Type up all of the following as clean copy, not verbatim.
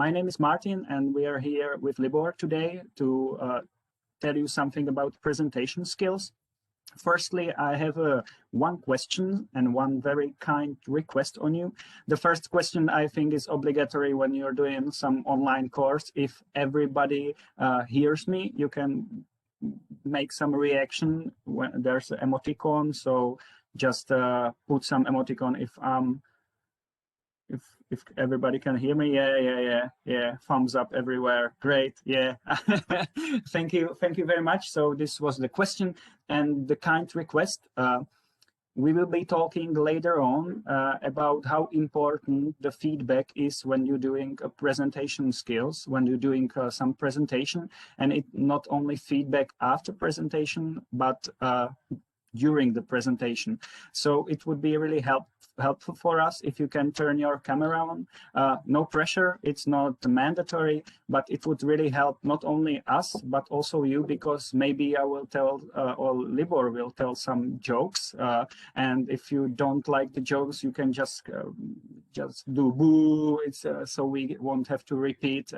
My name is Martin, and we are here with Libor today to tell you something about presentation skills. Firstly, I have one question and one very kind request on you. The first question, I think, is obligatory when you're doing some online course. If everybody hears me, you can make some reaction when there's an emoticon. So just put some emoticon if everybody can hear me. Yeah, thumbs up everywhere. Great. Yeah. Thank you very much. So this was the question and the kind request. We will be talking later on about how important the feedback is when you're doing a presentation skills, when you're doing some presentation, and it not only feedback after presentation, but during the presentation. So it would be really helpful for us if you can turn your camera on. No pressure, it's not mandatory, but it would really help not only us, but also you, because maybe I will tell, or Libor will tell some jokes. And if you don't like the jokes, you can just do boo. It's so we won't have to repeat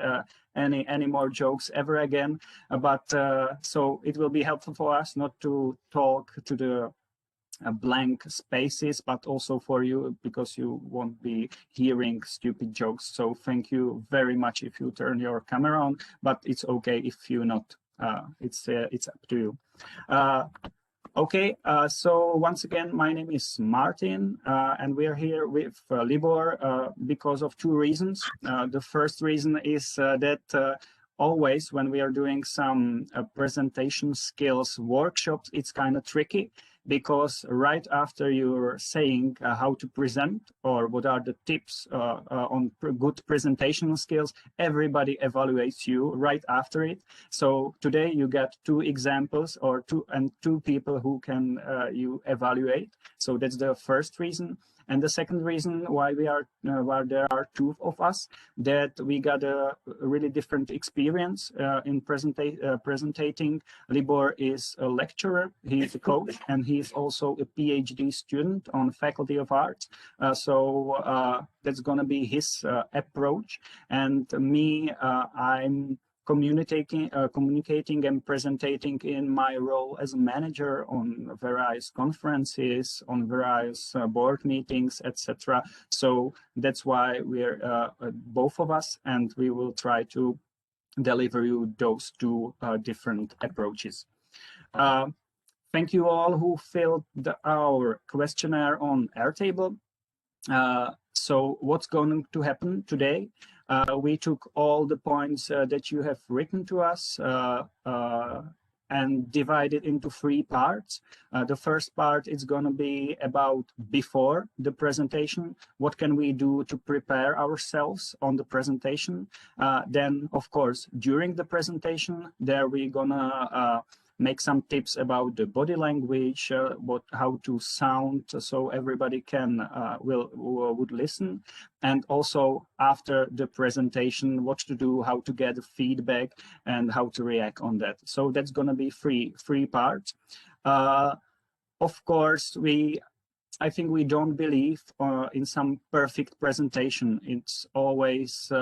any more jokes ever again. But so it will be helpful for us not to talk to the blank spaces, but also for you, because you won't be hearing stupid jokes. So thank you very much if you turn your camera on, but it's okay if you not. It's up to you. Okay, so once again, my name is Martin, and we are here with Libor because of two reasons. The first reason is that always when we are doing some presentation skills workshops, it's kind of tricky, because right after you're saying how to present or what are the tips on good presentation skills, everybody evaluates you right after it. So today you get two examples or two people who can you evaluate. So that's the first reason. And the second reason why we are why there are two of us, that we got a really different experience in presenting. Libor is a lecturer, he's a coach, and he's also a PhD student on Faculty of Arts. So that's going to be his approach. And me, I'm communicating and presenting in my role as a manager on various conferences, on various board meetings, etc. So that's why we're both of us, and we will try to deliver you those two different approaches. Thank you all who filled our questionnaire on Airtable. So what's going to happen today? We took all the points that you have written to us and divided into three parts. The first part is going to be about before the presentation. What can we do to prepare ourselves on the presentation? Then, of course, during the presentation, there we're gonna make some tips about the body language, how to sound, so everybody can would listen, and also after the presentation, what to do, how to get feedback, and how to react on that. So that's going to be three parts. Of course, I think we don't believe in some perfect presentation. It's always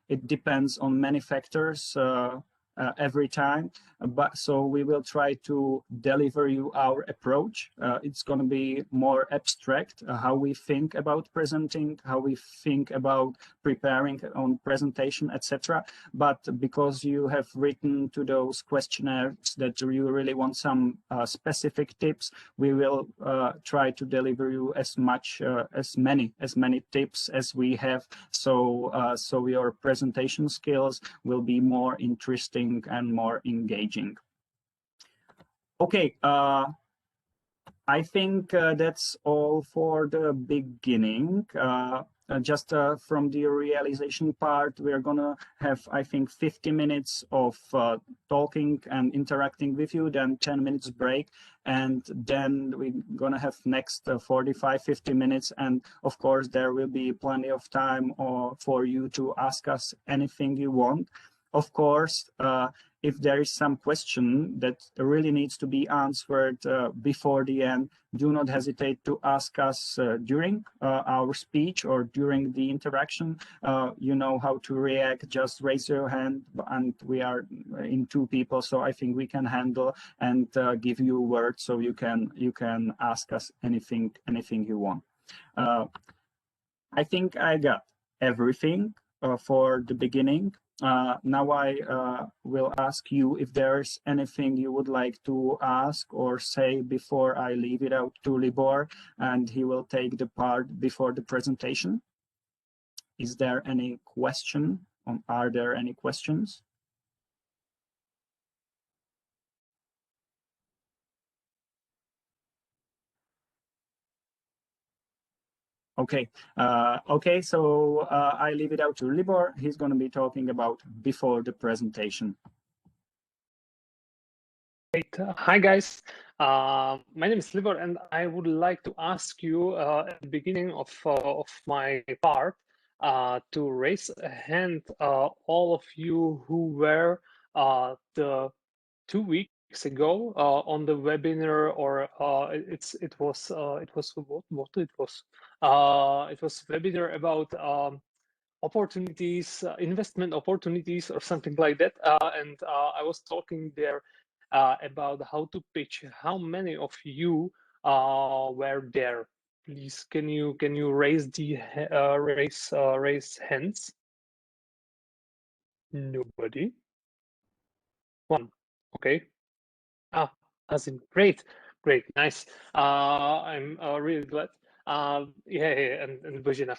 it depends on many factors. Every time, but so we will try to deliver you our approach. It's going to be more abstract, how we think about presenting, how we think about preparing on presentation, etc. But because you have written to those questionnaires that you really want some specific tips, we will try to deliver you as many tips as we have, so so your presentation skills will be more interesting and more engaging. Okay, I think that's all for the beginning. Just from the realization part, we're gonna have, I think, 50 minutes of talking and interacting with you, then 10 minutes break, and then we're gonna have next 45-50 minutes, and of course there will be plenty of time for you to ask us anything you want. of course, if there is some question that really needs to be answered before the end, do not hesitate to ask us during our speech or during the interaction. You know how to react, just raise your hand, and we are in 2 people, so I think we can handle and give you a word, so you can ask us anything you want. I think I got everything for the beginning. Now I will ask you if there's anything you would like to ask or say before I leave it out to Libor, and he will take the part before the presentation. Is there any question? Are there any questions? Okay, so I leave it out to Libor. He's going to be talking about before the presentation. Great. Hi, guys. My name is Libor, and I would like to ask you at the beginning of my part to raise a hand, all of you who were the 2 weeks ago on the webinar, or it was webinar about opportunities, investment opportunities, or something like that. And I was talking there about how to pitch. How many of you were there? Please, can you raise the raise hands? Nobody. One. Okay. As in great, nice. I'm really glad. Yeah, and Bažík.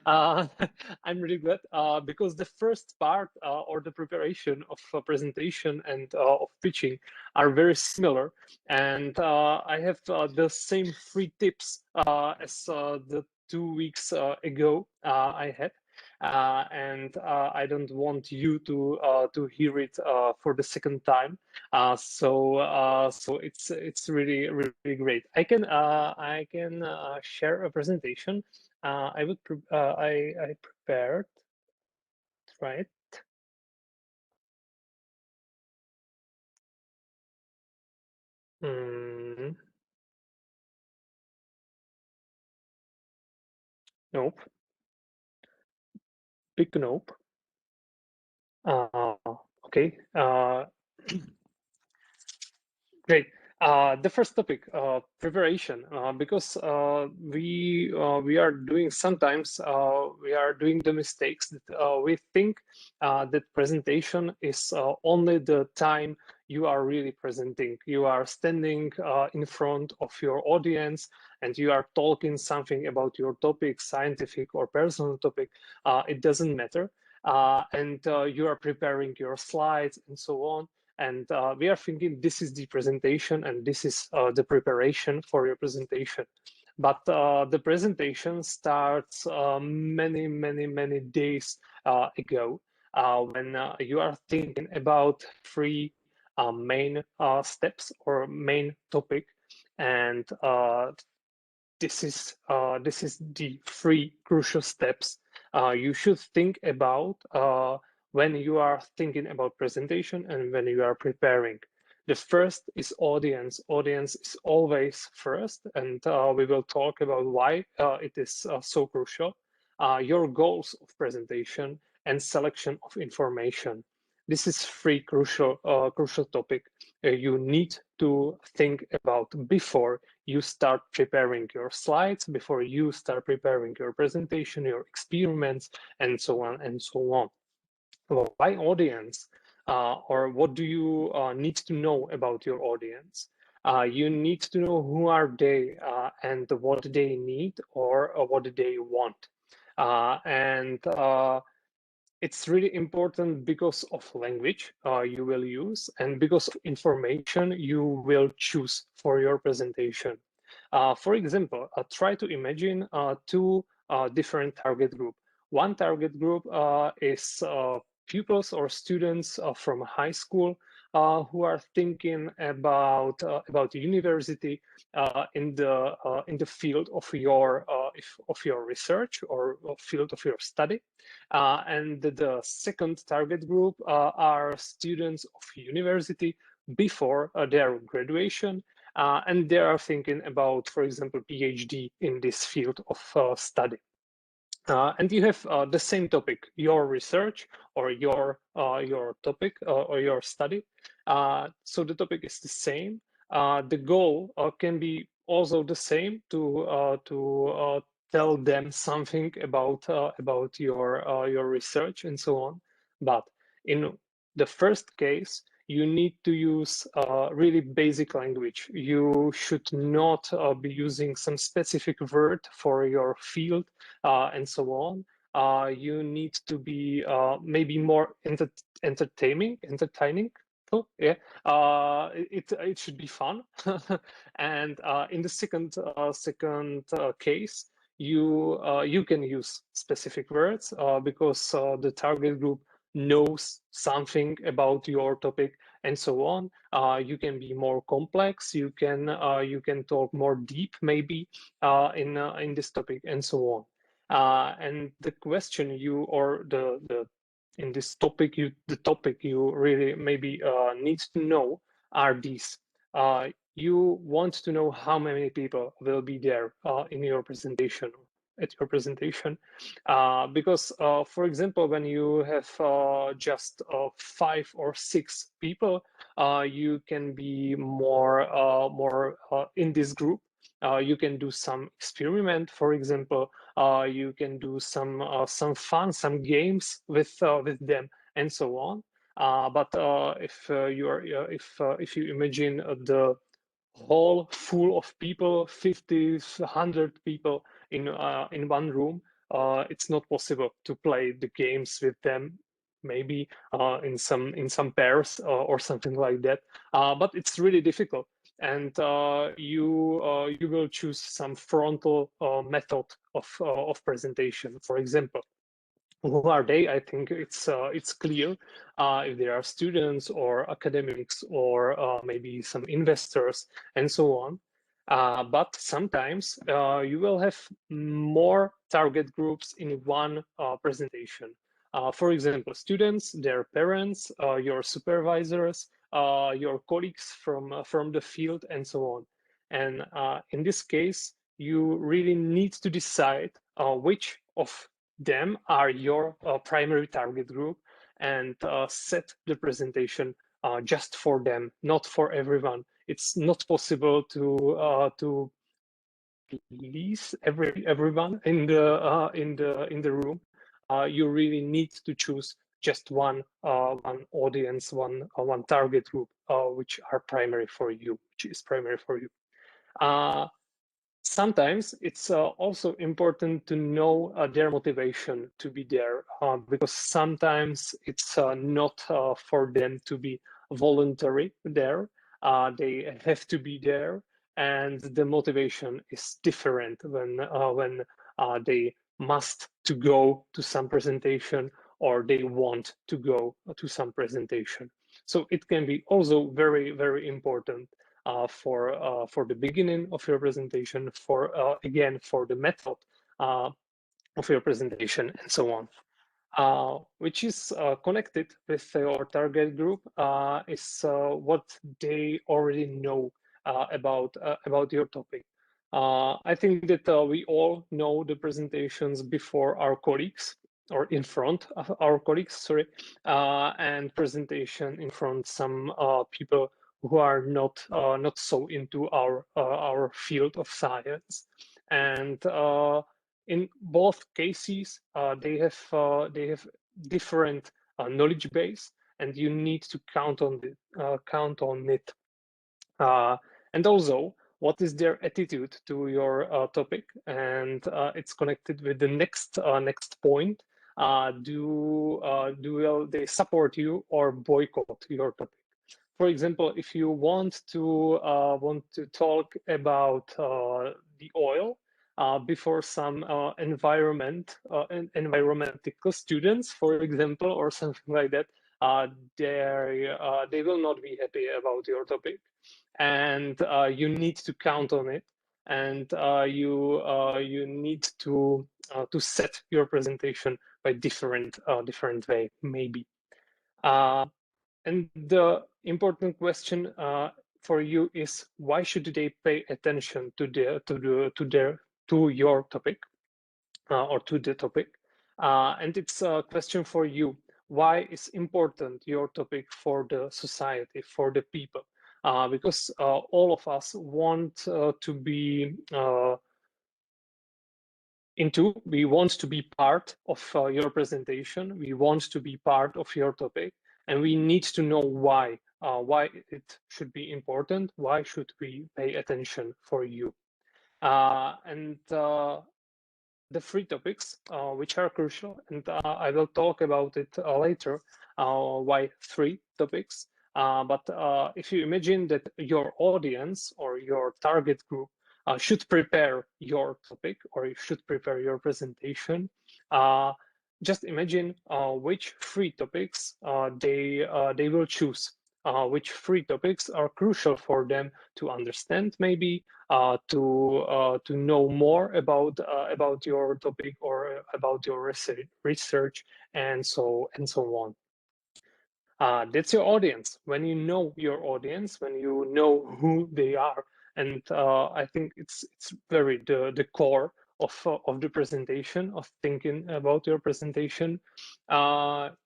I'm really glad because the first part or the preparation of a presentation and of pitching are very similar, and I have the same 3 tips as the 2 weeks ago I had. And I don't want you to hear it for the second time. So it's really great. I can share a presentation. I prepared, right? Nope. Big nope. Okay. Great. The first topic, preparation, because we are doing sometimes we are doing the mistakes that we think that presentation is only the time you are really presenting. You are standing in front of your audience and you are talking something about your topic, scientific or personal topic. It doesn't matter. And you are preparing your slides and so on. And we are thinking this is the presentation and this is the preparation for your presentation. But the presentation starts many days ago when you are thinking about 3 main steps or main topic. And this is the 3 crucial steps you should think about when you are thinking about presentation and when you are preparing. The first is audience. Audience is always first, and we will talk about why it is so crucial. Your goals of presentation and selection of information. This is 3 crucial topic you need to think about before you start preparing your slides, before you start preparing your presentation, your experiments, and so on and so on. Well, why audience? Or what do you need to know about your audience? You need to know who are they and what they need or what they want. And it's really important because of language you will use and because of information you will choose for your presentation. For example, try to imagine 2 different target group. One target group is pupils or students from high school who are thinking about university in the field of your of your research or field of your study. And the second target group are students of university before their graduation, and they are thinking about, for example, PhD in this field of study. And you have the same topic, your research or your topic or your study. So the topic is the same. The goal can be also the same, to tell them something about your research and so on. But in the first case, you need to use really basic language. You should not be using some specific word for your field and so on. You need to be maybe more entertaining. Oh, yeah, it should be fun. And in the second case, you can use specific words because the target group knows something about your topic and so on. You can be more complex. You can talk more deep maybe in this topic and so on. And the question you or the in this topic the topic you really maybe need to know are these. You want to know how many people will be there in your presentation, because for example, when you have just 5 or 6 people, you can be more in this group. You can do some experiment, for example. You can do some fun, some games with them, and so on. But if if you imagine the hall full of people, 50, 100 people in one room, it's not possible to play the games with them. Maybe in some pairs or something like that. But it's really difficult, and you will choose some frontal method of presentation. For example, who are they? I think it's clear. If there are students or academics or maybe some investors and so on. But sometimes you will have more target groups in one presentation. For example, students, their parents, your supervisors, your colleagues from the field, and so on. And in this case, you really need to decide which of them are your primary target group, and set the presentation just for them, not for everyone. It's not possible to please everyone in the room. You really need to choose just one audience, one target group, which is primary for you. Sometimes it's also important to know their motivation to be there, because sometimes it's not for them to be voluntary there. They have to be there, and the motivation is different when they must to go to some presentation or they want to go to some presentation. So it can be also very, very important for the beginning of your presentation, for again for the method of your presentation, and so on. Which is connected with your target group is what they already know about your topic. I think that we all know the presentations before our colleagues, or in front of our colleagues, sorry, and presentation in front some people who are not so into our field of science. And in both cases, they have different knowledge base, and you need to count on it. And also, what is their attitude to your topic? And it's connected with the next point. Will they support you or boycott your topic? For example, if you want to talk about the oil before some environmental students, for example, or something like that, they will not be happy about your topic, and you need to count on it. and you need to set your presentation by different way, maybe. And the important question for you is, why should they pay attention to your topic or to the topic? And it's a question for you. Why is important your topic for the society, for the people? Because all of us want to be we want to be part of your presentation. We want to be part of your topic, and we need to know why it should be important. Why should we pay attention for you? And the 3 topics which are crucial, and I will talk about it later, why 3 topics. But if you imagine that your audience or your target group should prepare your topic, or you should prepare your presentation, just imagine which 3 topics they will choose, which 3 topics are crucial for them to understand, maybe to know more about your topic or about your research, and so on. That's your audience. When you know your audience, when you know who they are, and I think it's very the core of the presentation, of thinking about your presentation.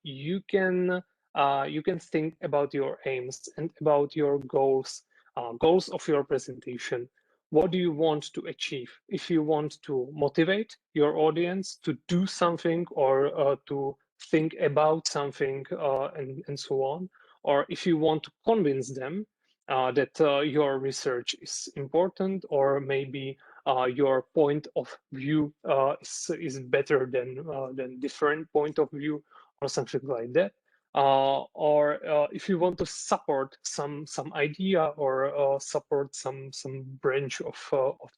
You can think about your aims and about your goals of your presentation. What do you want to achieve? If you want to motivate your audience to do something, or to think about something, and so on, or if you want to convince them that your research is important, or maybe your point of view is better than different point of view, or something like that. Or if you want to support some idea, or support some branch of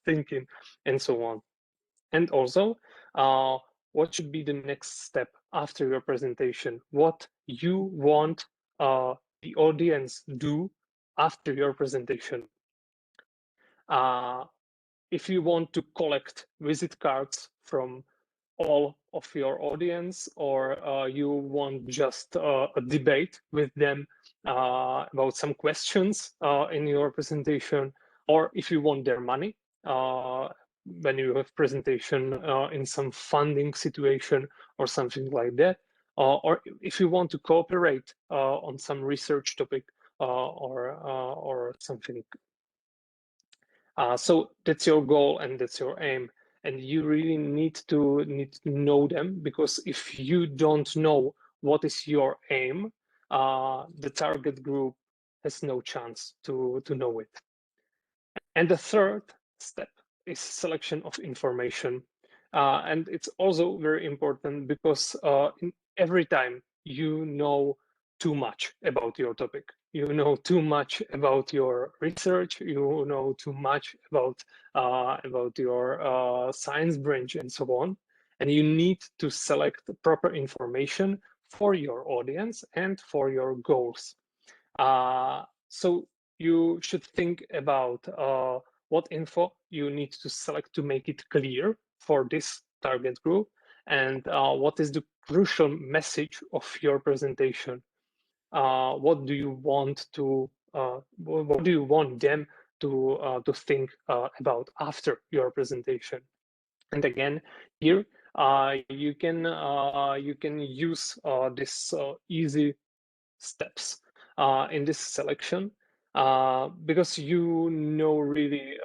thinking, and so on. And also, what should be the next step after your presentation? What you want the audience do after your presentation? If you want to collect visit cards from all of your audience, or you want just a debate with them about some questions in your presentation, or if you want their money when you have presentation in some funding situation or something like that, or if you want to cooperate on some research topic or something. So that's your goal and that's your aim, and you really need to know them, because if you don't know what is your aim, the target group has no chance to know it. And the third step is selection of information, and it's also very important, because every time you know too much about your topic, you know too much about your research, you know too much about your science branch, and so on, and you need to select the proper information for your audience and for your goals. So you should think about what info you need to select to make it clear for this target group, and what is the crucial message of your presentation. What do you want them to think about after your presentation? And again, here you can use this easy steps in this selection, because you know really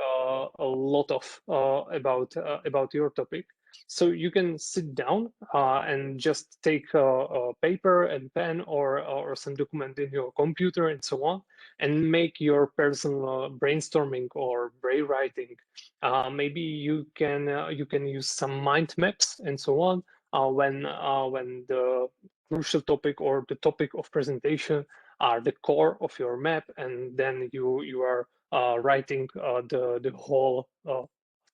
a lot of about your topic. So you can sit down and just take a paper and pen, or some document in your computer, and so on, and make your personal brainstorming or brainwriting. Maybe you can use some mind maps and so on when the crucial topic or the topic of presentation are the core of your map, and then you are writing the whole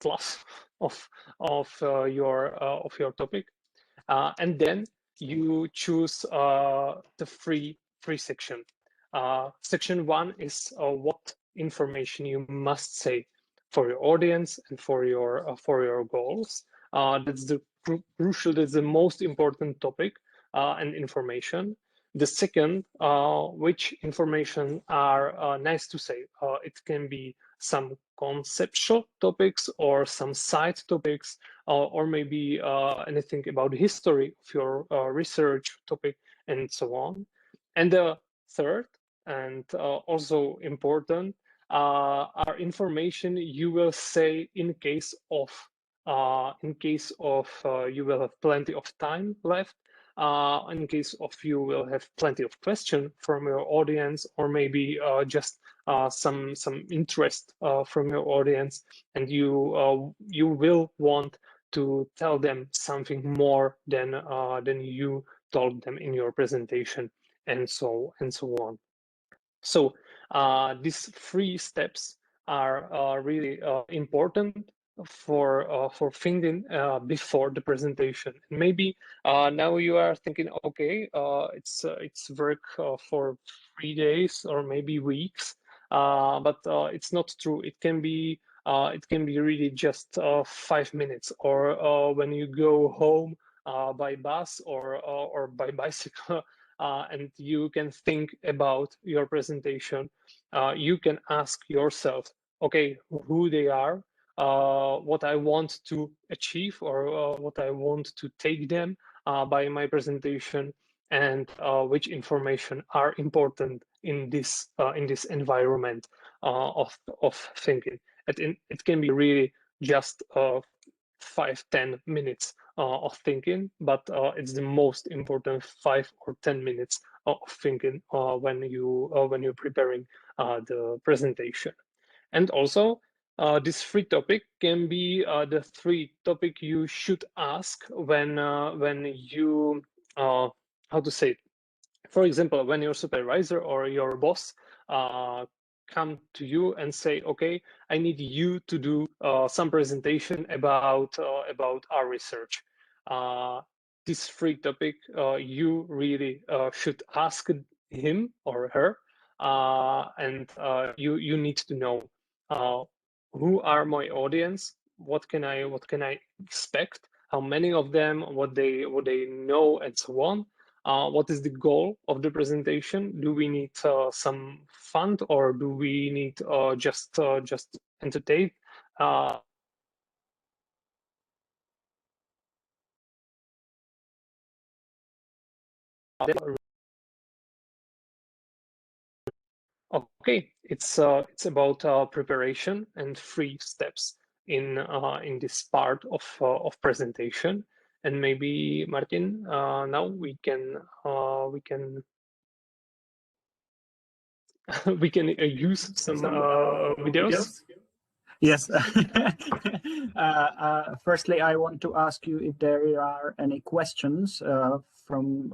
class of your topic, and then you choose the free section. Section 1 is what information you must say your audience and for your goals. That's the crucial, that's the most important topic and information. The second, which information are nice to say. It can be some conceptual topics or some side topics, or maybe anything about the history of your research topic and so on. And the third, and also important, are information you will say in case of you will have plenty of time left, in case of you will have plenty of questions from your audience, or maybe just some interest from your audience, and you will want to tell them something more than you told them in your presentation, and so on. So these 3 steps are really important for thinking before the presentation. Maybe now you are thinking, okay, it's work for 3 days or maybe weeks, but it's not true. It can be really just 5 minutes, or when you go home by bus or by bicycle. And you can think about your presentation. You can ask yourself, okay, who they are, what I want to achieve, or what I want to take them by my presentation, and which information are important in this environment of thinking. It can be really just 5-10 minutes of thinking, but it's the most important 5 or 10 minutes of thinking when you're preparing the presentation. And also, this 3 topic can be the 3 topic you should ask when you how to say it? For example, when your supervisor or your boss come to you and say, okay, I need you to do some presentation about our research. This 3 topic you really should ask him or her, and you need to know who are my audience, what can I expect, how many of them, what they know, and so on. What is the goal of the presentation? Do we need some fun, or do we need just entertain? Okay, it's about preparation and 3 steps in this part of presentation. And maybe Martin, now we can we can use some videos. Yes. Firstly, I want to ask you if there are any questions from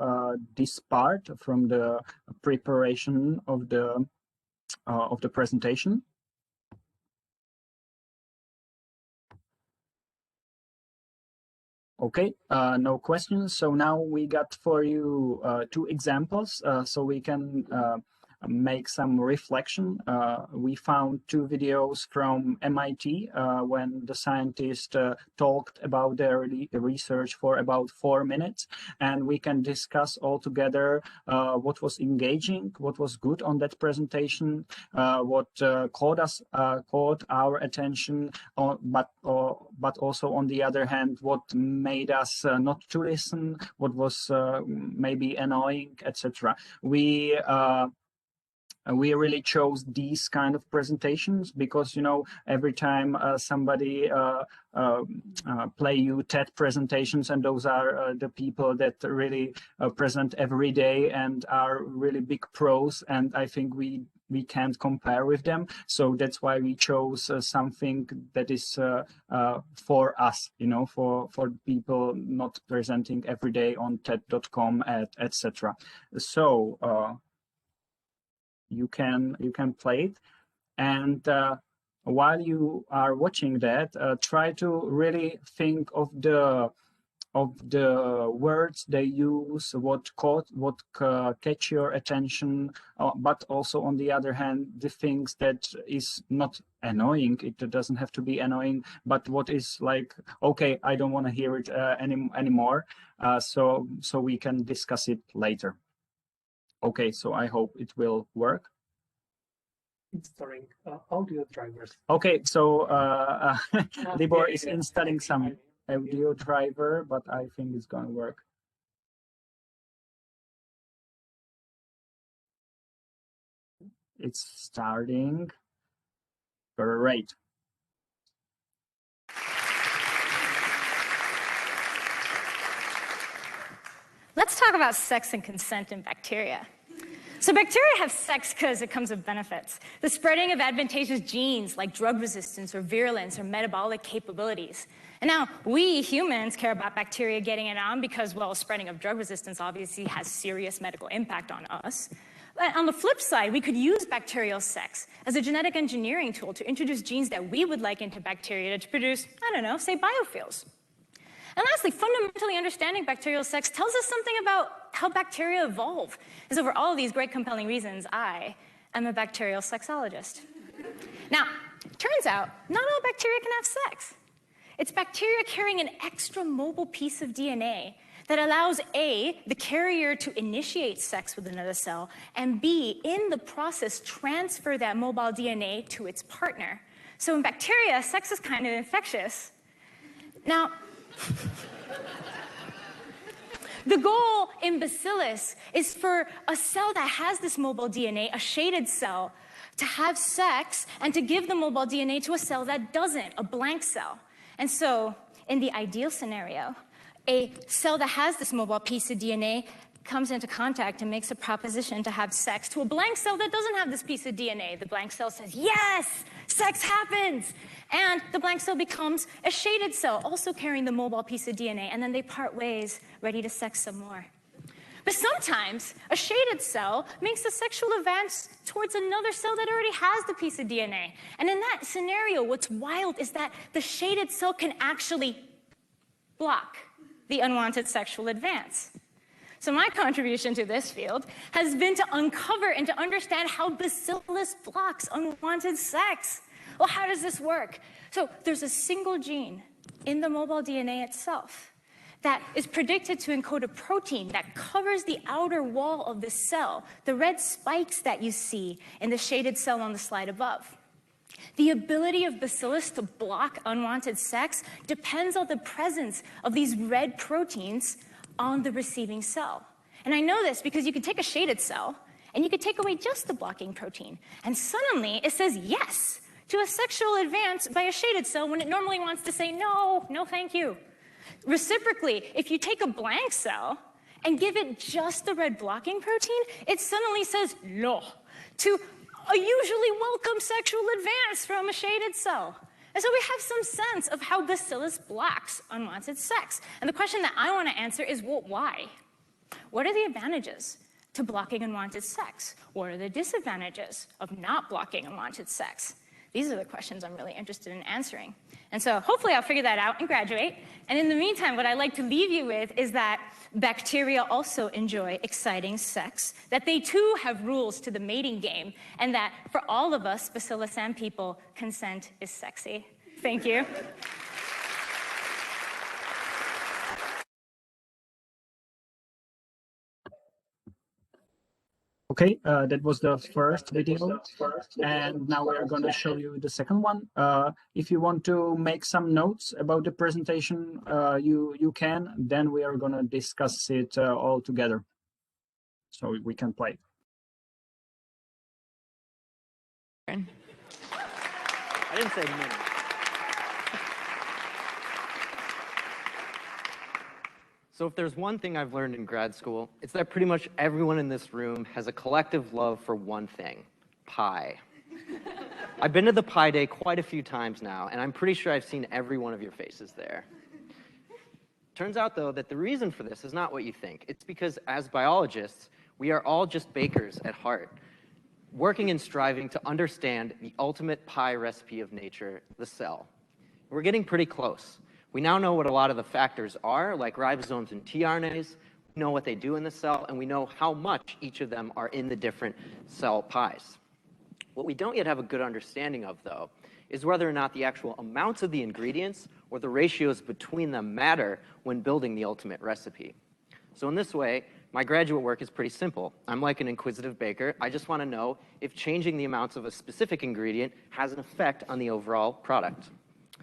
this part, from the preparation of the presentation. Okay, no questions. So now we got for you 2 examples, so we can make some reflection. We found 2 videos from MIT when the scientist talked about their research for about 4 minutes, and we can discuss all together what was engaging, what was good on that presentation, what caught our attention, but also on the other hand, what made us not to listen, what was maybe annoying, etc. We really chose these kind of presentations because, you know, every time somebody play you TED presentations, and those are the people that really present every day and are really big pros, and I think we can't compare with them. So that's why we chose something that is for us, you know, for people not presenting every day on TED.com, etc. So you can play it, and while you are watching that, try to really think of the of the words they use, what catch your attention, but also on the other hand, the things that is not annoying. It doesn't have to be annoying, but what is like, okay, I don't want to hear it anymore. So we can discuss it later. Okay, so I hope it will work. Installing audio drivers. Okay, so Libor is installing some audio driver, but I think it's going to work. It's starting. Great. Let's talk about sex and consent in bacteria. So bacteria have sex because it comes with benefits. The spreading of advantageous genes like drug resistance or virulence or metabolic capabilities. And now we humans care about bacteria getting it on because, well, spreading of drug resistance obviously has serious medical impact on us. But on the flip side, we could use bacterial sex as a genetic engineering tool to introduce genes that we would like into bacteria to produce, I don't know, say biofuels. And lastly, fundamentally understanding bacterial sex tells us something about how bacteria evolve. And so for all of these great compelling reasons, I am a bacterial sexologist. Now, turns out, not all bacteria can have sex. It's bacteria carrying an extra mobile piece of DNA that allows A, the carrier to initiate sex with another cell, and B, in the process, transfer that mobile DNA to its partner. So in bacteria, sex is kind of infectious. Now, the goal in Bacillus is for a cell that has this mobile DNA, a shaded cell, to have sex and to give the mobile DNA to a cell that doesn't, a blank cell. And so, in the ideal scenario, a cell that has this mobile piece of DNA comes into contact and makes a proposition to have sex to a blank cell that doesn't have this piece of DNA. The blank cell says, yes, sex happens. And the blank cell becomes a shaded cell, also carrying the mobile piece of DNA, and then they part ways, ready to sex some more. But sometimes, a shaded cell makes a sexual advance towards another cell that already has the piece of DNA. And in that scenario, what's wild is that the shaded cell can actually block the unwanted sexual advance. So my contribution to this field has been to uncover and to understand how Bacillus blocks unwanted sex. Well, how does this work? So there's a single gene in the mobile DNA itself that is predicted to encode a protein that covers the outer wall of the cell, the red spikes that you see in the shaded cell on the slide above. The ability of Bacillus to block unwanted sex depends on the presence of these red proteins on the receiving cell. And I know this because you could take a shaded cell and you could take away just the blocking protein, and suddenly it says yes to a sexual advance by a shaded cell when it normally wants to say no, no thank you. Reciprocally, if you take a blank cell and give it just the red blocking protein, it suddenly says no to a usually welcome sexual advance from a shaded cell. And so we have some sense of how Bacillus blocks unwanted sex. And the question that I want to answer is, well, why? What are the advantages to blocking unwanted sex? What are the disadvantages of not blocking unwanted sex? These are the questions I'm really interested in answering. And so hopefully I'll figure that out and graduate. And in the meantime, what I'd like to leave you with is that bacteria also enjoy exciting sex, that they too have rules to the mating game, and that for all of us, Bacillus and people, consent is sexy. Thank you. Okay, that was the first video, and now we are going to show you the second one. If you want to make some notes about the presentation, you can. Then we are going to discuss it all together, so we can play. I didn't say minute. So if there's one thing I've learned in grad school, it's that pretty much everyone in this room has a collective love for one thing: pie. I've been to the Pie Day quite a few times now, and I'm pretty sure I've seen every one of your faces there. Turns out, though, that the reason for this is not what you think. It's because, as biologists, we are all just bakers at heart, working and striving to understand the ultimate pie recipe of nature, the cell. We're getting pretty close. We now know what a lot of the factors are, like ribosomes and tRNAs. We know what they do in the cell, and we know how much each of them are in the different cell pies. What we don't yet have a good understanding of, though, is whether or not the actual amounts of the ingredients or the ratios between them matter when building the ultimate recipe. So in this way, my graduate work is pretty simple. I'm like an inquisitive baker. I just want to know if changing the amounts of a specific ingredient has an effect on the overall product.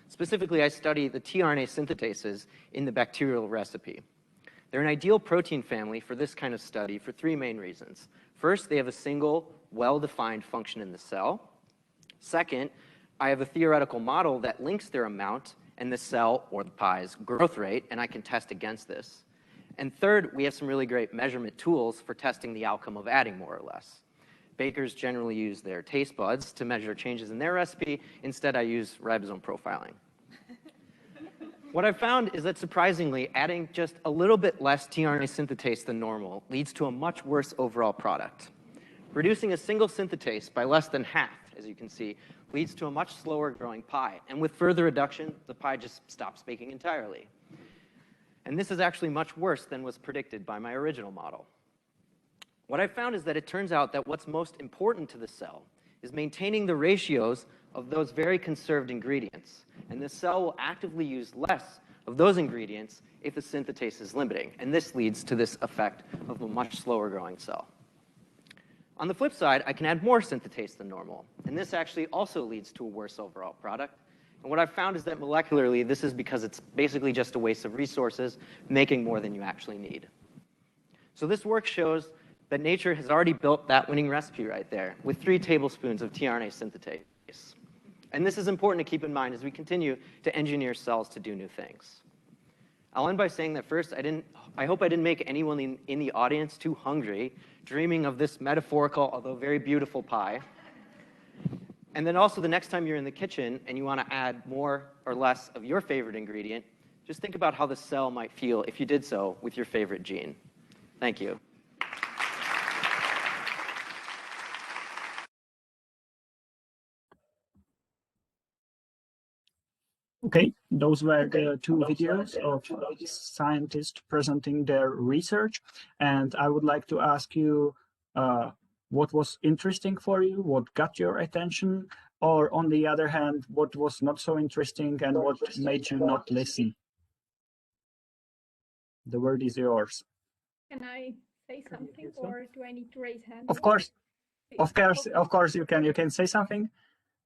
Specifically, I study the tRNA synthetases in the bacterial recipe. They're an ideal protein family for this kind of study for three main reasons. First, they have a single, well-defined function in the cell. Second, I have a theoretical model that links their amount and the cell or the pie's growth rate, and I can test against this. And third, we have some really great measurement tools for testing the outcome of adding more or less. Bakers generally use their taste buds to measure changes in their recipe. Instead, I use ribosome profiling. What I've found is that surprisingly, adding just a little bit less tRNA synthetase than normal leads to a much worse overall product. Reducing a single synthetase by less than half, as you can see, leads to a much slower growing pie. And with further reduction, the pie just stops baking entirely. And this is actually much worse than was predicted by my original model. What I found is that it turns out that what's most important to the cell is maintaining the ratios of those very conserved ingredients. And the cell will actively use less of those ingredients if the synthetase is limiting. And this leads to this effect of a much slower growing cell. On the flip side, I can add more synthetase than normal. And this actually also leads to a worse overall product. And what I've found is that molecularly, this is because it's basically just a waste of resources, making more than you actually need. So this work shows that nature has already built that winning recipe right there with 3 tablespoons of tRNA synthetase. And this is important to keep in mind as we continue to engineer cells to do new things. I'll end by saying that first, I hope I didn't make anyone in the audience too hungry, dreaming of this metaphorical, although very beautiful pie. And then also the next time you're in the kitchen and you want to add more or less of your favorite ingredient, just think about how the cell might feel if you did so with your favorite gene. Thank you. Okay, those were the 2 videos of scientists presenting their research. And I would like to ask you what was interesting for you, what got your attention, or on the other hand, what was not so interesting and what made you not listen? The word is yours. Can I say something, or do I need to raise hand? Of course, you can say something.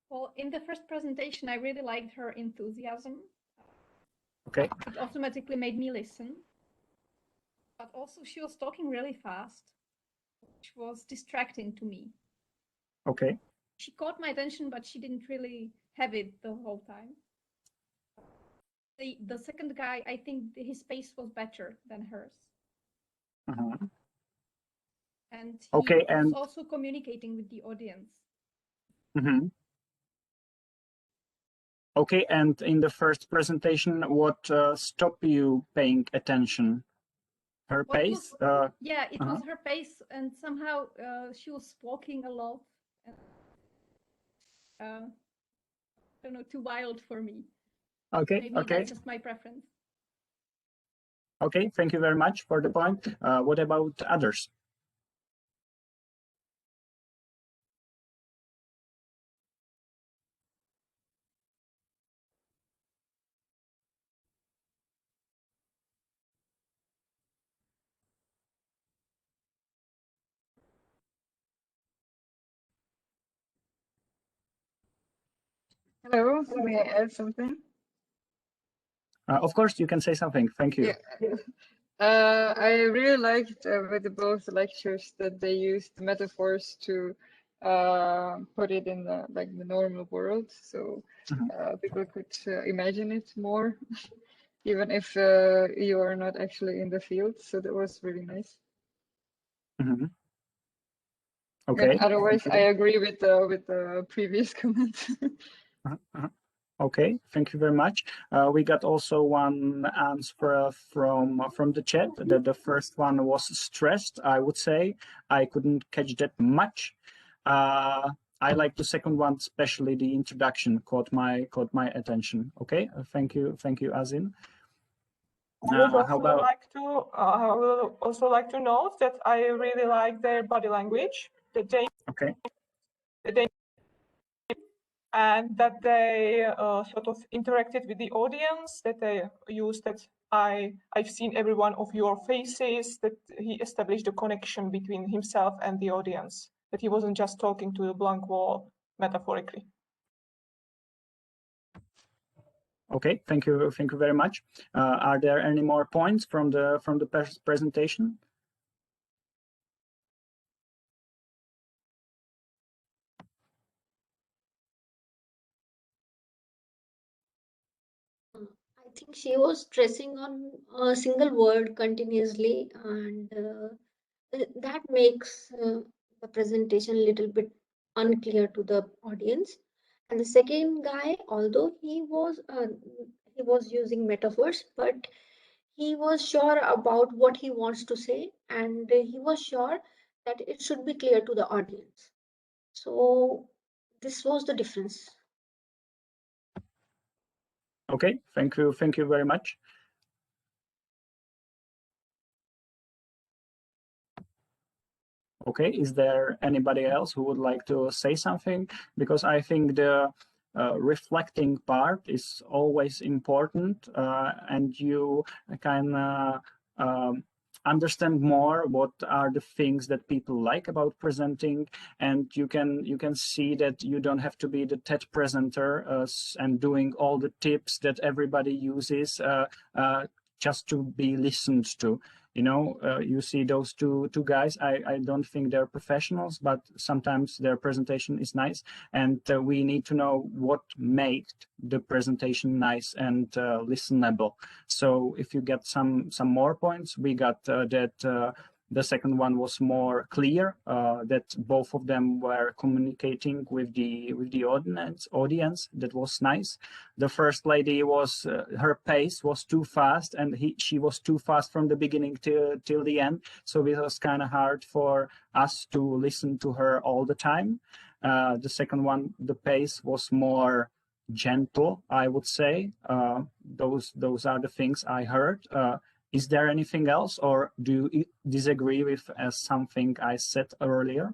Well, in the first presentation, I really liked her enthusiasm. Okay. It automatically made me listen. But also she was talking really fast, which was distracting to me. Okay. She caught my attention, but she didn't really have it the whole time. The second guy, I think his pace was better than hers. Uh-huh. And he was also communicating with the audience. Mm-hmm. Okay, and in the first presentation, what stopped you paying attention? Her pace? Yeah, it was her pace, and somehow she was walking a lot. I don't know, too wild for me. Okay, Maybe okay. that's just my preference. Okay, thank you very much for the point. What about others? Hello, may I add something? Of course, you can say something. Thank you. Yeah. I really liked with both lectures that they used metaphors to put it in the the normal world, so people could imagine it more, even if you are not actually in the field. So that was really nice. Mm-hmm. Okay. And otherwise, I agree with the previous comment. Okay, thank you very much. We got also one answer from the chat. That the first one was stressed, I would say. I couldn't catch that much. I like the second one, especially the introduction caught my attention. Okay, thank you, Azin. I would How about? I would also like to note that I really like their body language. That they Okay. And that they sort of interacted with the audience, that they used that I've seen every one of your faces, that he established a connection between himself and the audience, that he wasn't just talking to a blank wall metaphorically. Okay, thank you very much. Are there any more points from the presentation? I think she was stressing on a single word continuously, and that makes the presentation a little bit unclear to the audience. And the second guy, although he was using metaphors, but he was sure about what he wants to say, and he was sure that it should be clear to the audience. So this was the difference. Okay, thank you very much. Okay, is there anybody else who would like to say something? Because I think the reflecting part is always important, and you can understand more what are the things that people like about presenting, and you can see that you don't have to be the TED presenter and doing all the tips that everybody uses just to be listened to. You know, you see those two guys. I don't think they're professionals, but sometimes their presentation is nice, and we need to know what made the presentation nice and listenable. So if you get some more points, we got that. The second one was more clear, that both of them were communicating with the audience. That was nice. The first lady was her pace was too fast, and she was too fast from the beginning till the end. So it was kind of hard for us to listen to her all the time. The second one, the pace was more gentle, I would say. Those are the things I heard. Is there anything else, or do you disagree with something I said earlier?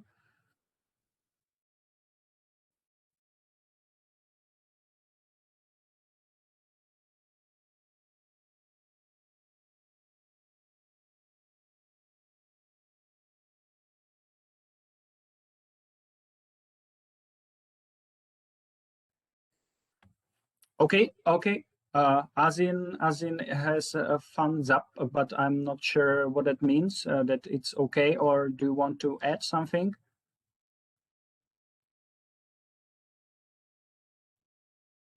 Okay. Azin has a thumbs up, but I'm not sure what that means, that it's okay, or do you want to add something?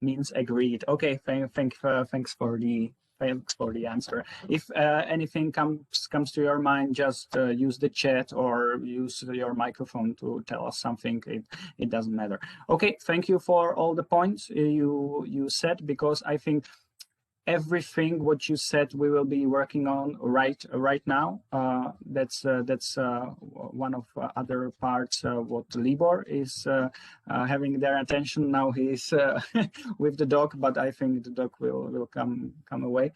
Means agreed. Okay, thanks for the answer. If anything comes to your mind, just use the chat or use your microphone to tell us something. It doesn't matter. Okay, thank you for all the points you said, because I think everything what you said we will be working on right now. That's one of other parts what Libor is having their attention now. He's with the dog, but I think the dog will come away.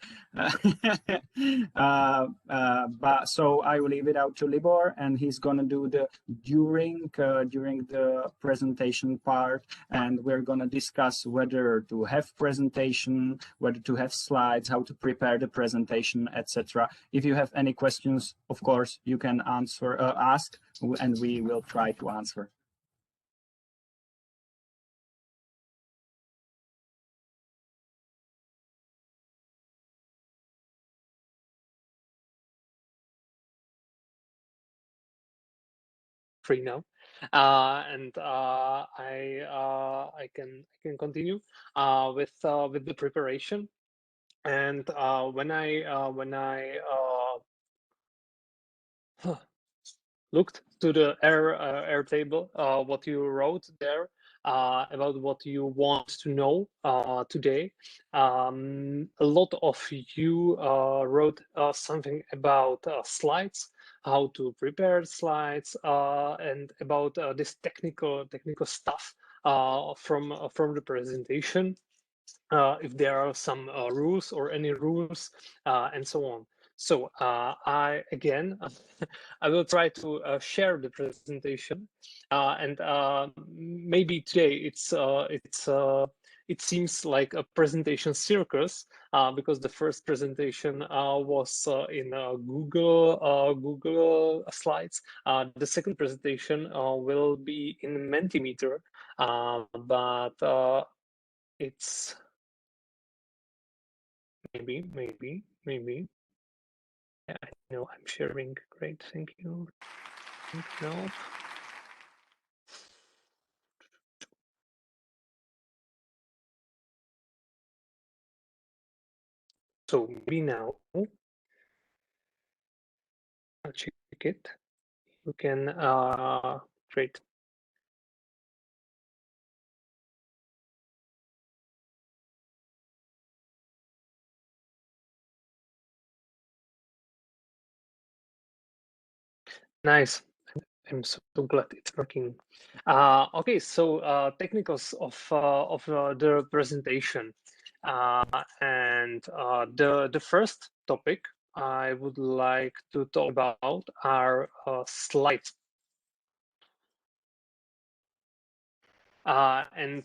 But so I will leave it out to Libor, and he's gonna do the during the presentation part, and we're gonna discuss whether to have presentation, whether to have slides, how to prepare the presentation, etc. If you have any questions, of course, you can ask, and we will try to answer. Free now, and I can continue with the preparation. And when I looked to the Airtable, what you wrote there about what you want to know today, a lot of you wrote something about slides, how to prepare slides, and about this technical stuff from the presentation. If there are some rules or any rules, and so on. So I will try to share the presentation, and maybe today it seems like a presentation circus, because the first presentation was in Google Slides. The second presentation will be in Mentimeter, but it's maybe. Yeah, I know I'm sharing. Great, thank you. No. So maybe now, I'll check it. You can, great. Nice. I'm so glad it's working. Okay, so technicals of the presentation, and the first topic I would like to talk about are slides. And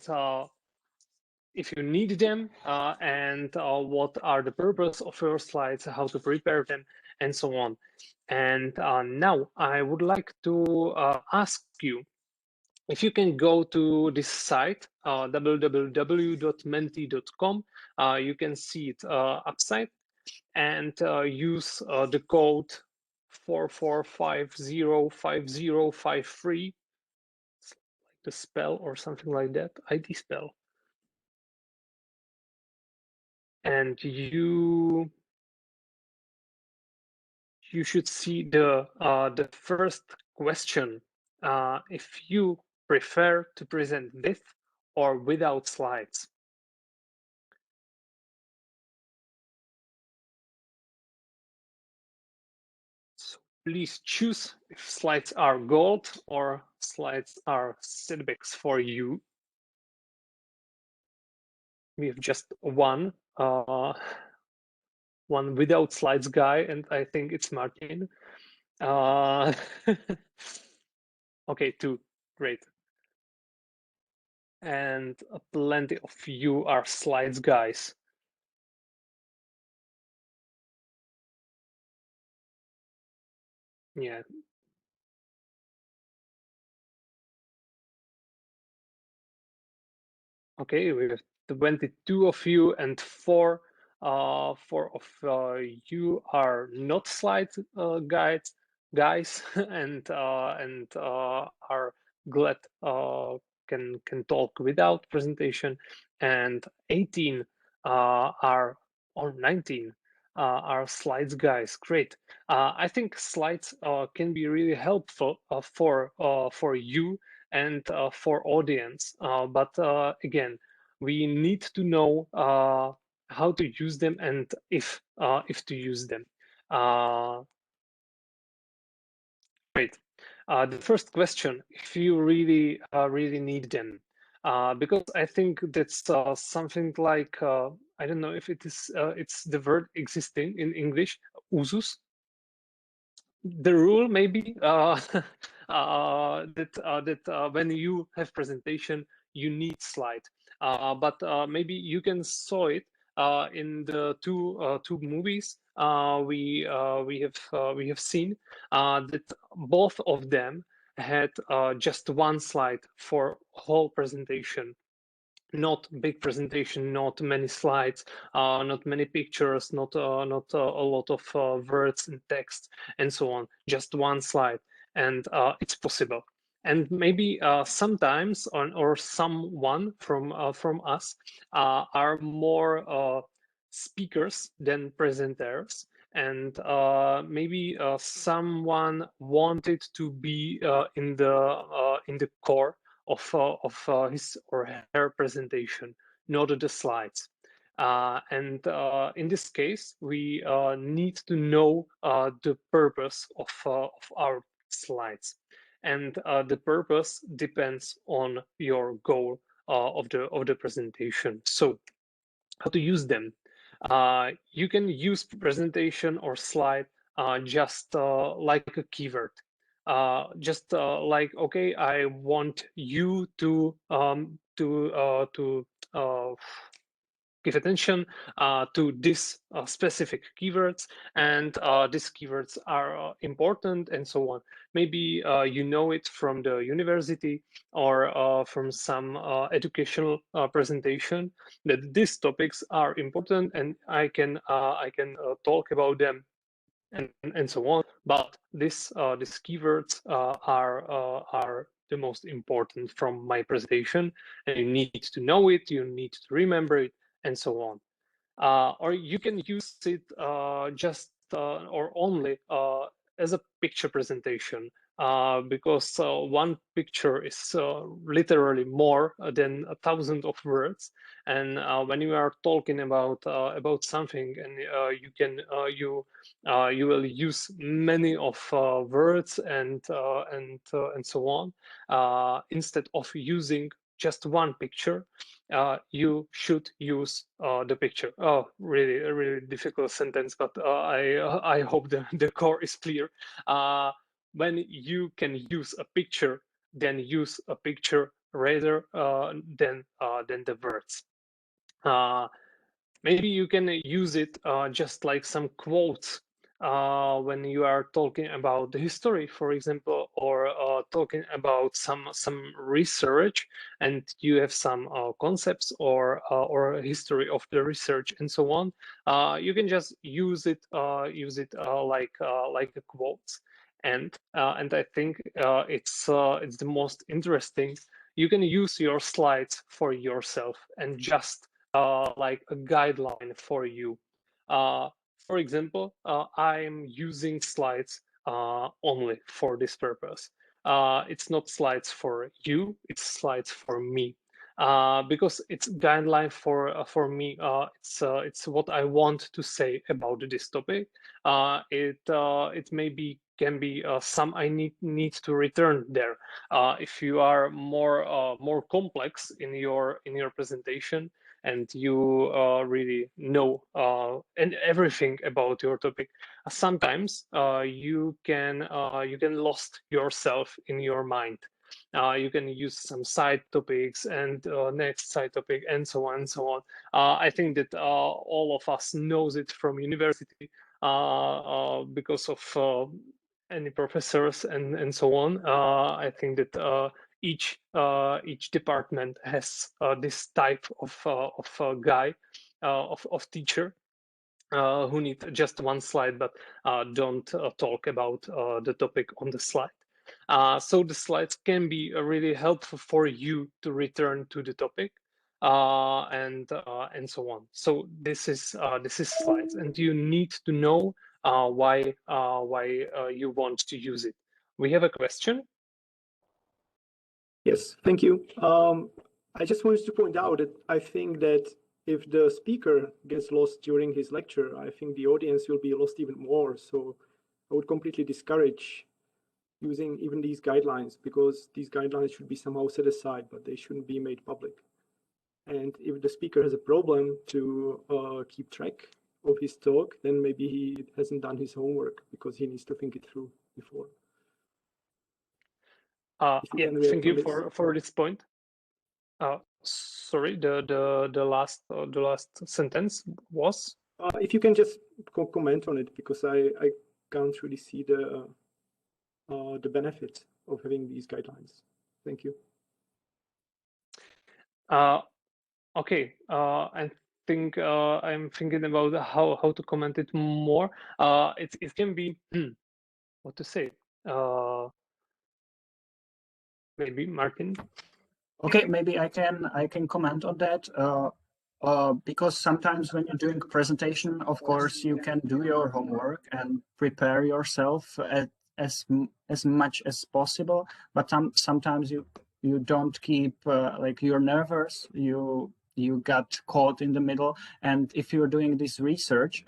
if you need them, and what are the purpose of your slides, how to prepare them, and so on. And now I would like to ask you if you can go to this site, www.menti.com. You can see it upside, and use the code 44505053, like the spell or something like that, ID spell. And you should see the first question, if you prefer to present with or without slides. So please choose if slides are gold or slides are setbacks for you. We have just one without slides guy, and I think it's Martin. Okay, two, great. And plenty of you are slides guys. Yeah. Okay, we have 22 of you, and four of you are not slide guys, and are glad can talk without presentation, and 18 are, or 19 are slides guys. Great. I think slides can be really helpful for you and for audience, but again, we need to know how to use them and if to use them. Great. The first question, if you really need them, because I think that's something like, I don't know if it is it's the word existing in English, usus. The rule maybe that when you have presentation you need slide, but maybe you can saw it in the two movies we have seen, that both of them had just one slide for whole presentation. Not big presentation, not many slides, not many pictures, not a lot of words and text and so on. Just one slide, and it's possible. And maybe sometimes or someone from us are more speakers than presenters, and maybe someone wanted to be in the core of his or her presentation, not the slides. And in this case, we need to know the purpose of our slides. And the purpose depends on your goal of the presentation. So how to use them? You can use presentation or slide just like a keyword. Just like, okay, I want you to give attention to this specific keywords, and these keywords are important, and so on. Maybe you know it from the university or from some educational presentation, that these topics are important, and I can talk about them and so on. But these keywords are the most important from my presentation, and you need to know it, you need to remember it, and so on. Or you can use it just or only as a picture presentation, because one picture is literally more than 1,000 of words. And when you are talking about something, and you will use many of words and so on, instead of using just one picture, you should use the picture. Oh, really, a really difficult sentence, but I hope the core is clear. When you can use a picture, then use a picture rather than the words. Maybe you can use it just like some quotes when you are talking about the history, for example, or talking about some research, and you have some concepts or a history of the research and so on. You can just use it like a quotes. And I think it's the most interesting. You can use your slides for yourself and just like a guideline for you. For example, I'm using slides only for this purpose. It's not slides for you, it's slides for me. Because it's guideline for me. It's what I want to say about this topic. It maybe can be some I need to return there. If you are more complex in your presentation, and you really know and everything about your topic, sometimes you can lost yourself in your mind. You can use some side topics and next side topic and so on and so on. I think that all of us knows it from university because of any professors and so on. I think that each department has this type of guy of teacher who need just one slide, but don't talk about the topic on the slide. So the slides can be really helpful for you to return to the topic and so on. So this is slides, and you need to know why you want to use it. We have a question. Yes, thank you. I just wanted to point out that I think that if the speaker gets lost during his lecture, I think the audience will be lost even more. So I would completely discourage using even these guidelines, because these guidelines should be somehow set aside, but they shouldn't be made public. And if the speaker has a problem to keep track of his talk, then maybe he hasn't done his homework, because he needs to think it through before. Yeah, thank you for this point. Sorry, the last sentence was? If you can just comment on it, because I can't really see the benefit of having these guidelines. Thank you. Okay, I think I'm thinking about how to comment it more. It can be what to say. Maybe Martin. Okay, maybe I can comment on that. Because sometimes when you're doing a presentation, of course, you can do your homework and prepare yourself as much as possible. But sometimes you don't keep like you're nervous. You you got caught in the middle. And if you're doing this research,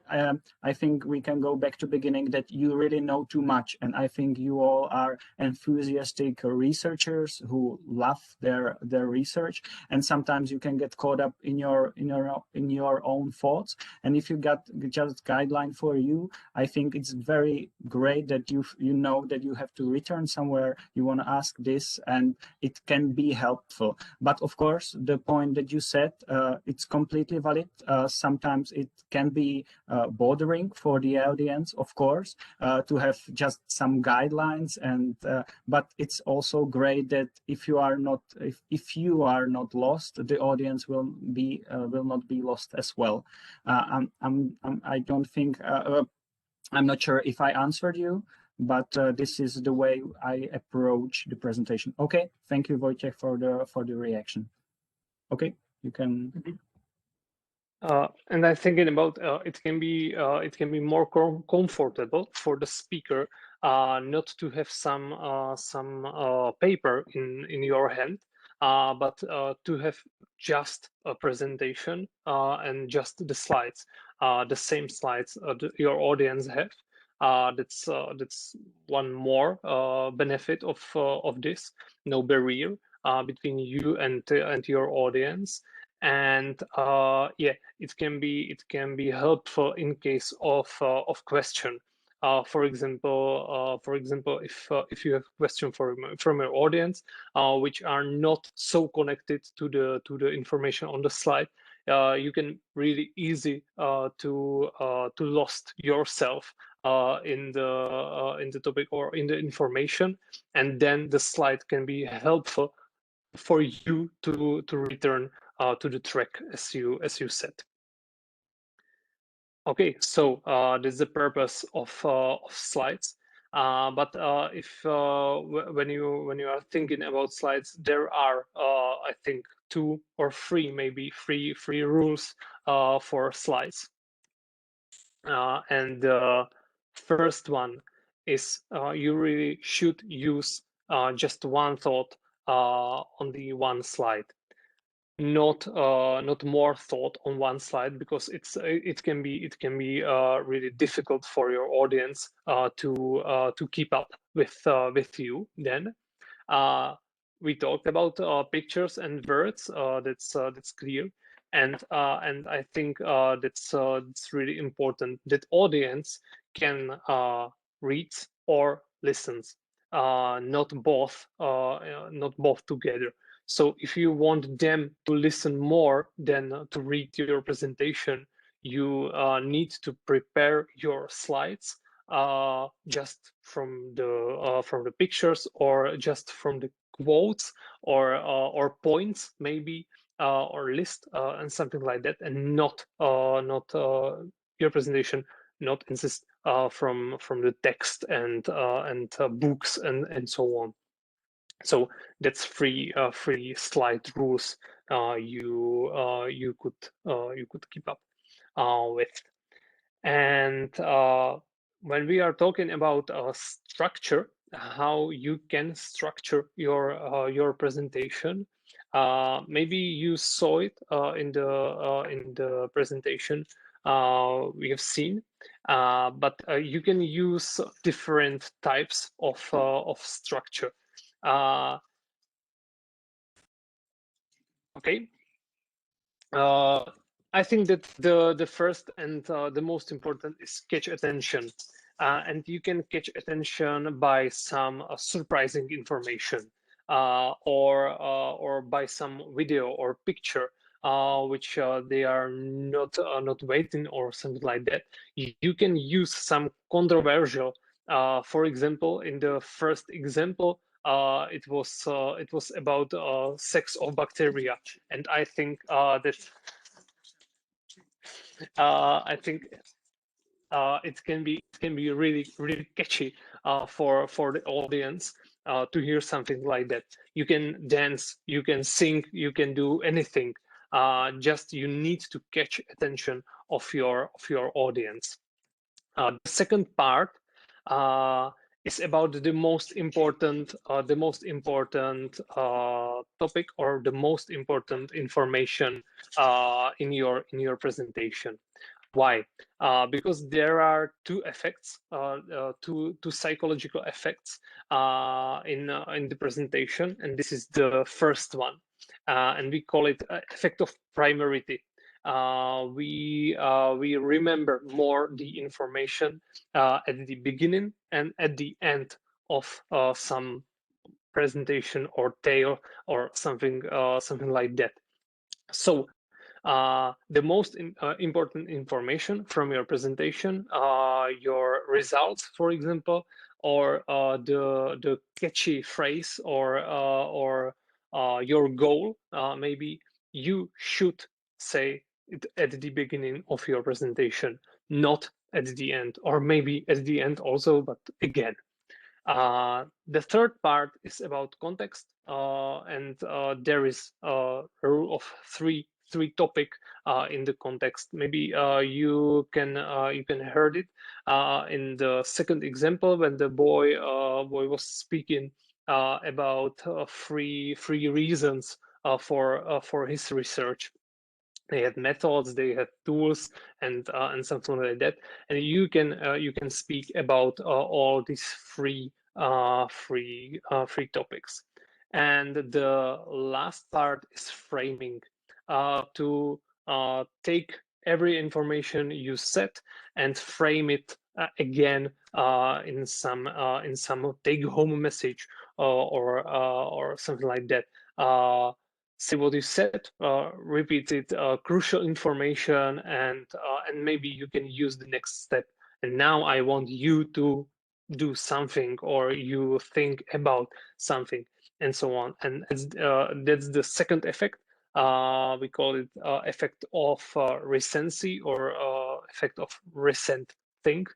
I think we can go back to beginning that you really know too much. And I think you all are enthusiastic researchers who love their research. And sometimes you can get caught up in your own thoughts. And if you got just guideline for you, I think it's very great that you know that you have to return somewhere, you want to ask this, and it can be helpful. But of course, the point that you said, it's completely valid. Sometimes it can be bordering for the audience, of course, to have just some guidelines, and but it's also great that if you are not lost, the audience will not be lost as well. I don't think I'm not sure if I answered you, but this is the way I approach the presentation. Okay, thank you, Wojciech, for the reaction. Okay, you can. And I'm thinking about it can be more comfortable for the speaker not to have some paper in your hand, but to have just a presentation and just the slides, the same slides your audience have. That's one more benefit of this. No barrier between you and your audience. And yeah, it can be helpful in case of question. For example, if you have question from your audience which are not so connected to the information on the slide, you can really easy to lost yourself in the topic or in the information, and then the slide can be helpful for you to return to the track as you said. Okay, so this is the purpose of slides. But if when you are thinking about slides, there are I think 2 or 3, maybe three rules for slides. And the first one is you really should use just one thought on the one slide. Not more thought on one slide, because it can be really difficult for your audience to keep up with you. Then we talked about pictures and words. That's clear, and I think that's really important that audience can read or listens, not both together. So if you want them to listen more than to read your presentation, you need to prepare your slides just from the pictures, or just from the quotes, or points maybe, or list and something like that, and not your presentation not insist from the text and books and so on. So that's three slide rules you could keep up with. And when we are talking about structure, how you can structure your presentation, maybe you saw it in the presentation we have seen, but you can use different types of structure. Okay. I think that the first and the most important is catch attention, and you can catch attention by some surprising information, or by some video or picture which they are not waiting, or something like that. You can use some controversial. For example, in the first example, it was about sex of bacteria, and I think that I think it can be really catchy for the audience to hear something like that. You can dance, you can sing, you can do anything. Just you need to catch attention of your audience. The second part is about the most important topic or the most important information in your presentation. Why? Because there are two effects, two psychological effects in the presentation, and this is the first one, and we call it effect of priority. We remember more the information at the beginning and at the end of some presentation or tale or something like that. So the most important information from your presentation, your results, for example, or the catchy phrase or your goal, maybe you should say it at the beginning of your presentation, not at the end, or maybe at the end also, but again. The third part is about context, and there is a rule of three topic in the context. Maybe you can heard it in the second example when the boy was speaking about three reasons for his research. They had methods, they had tools, and something like that. And you can speak about all these three topics. And the last part is framing, to take every information you said and frame it again in some take-home message or something like that. Say what you said, repeat it, crucial information, and maybe you can use the next step. And now I want you to do something, or you think about something, and so on. And that's the second effect. We call it effect of recency, or effect of recent thing.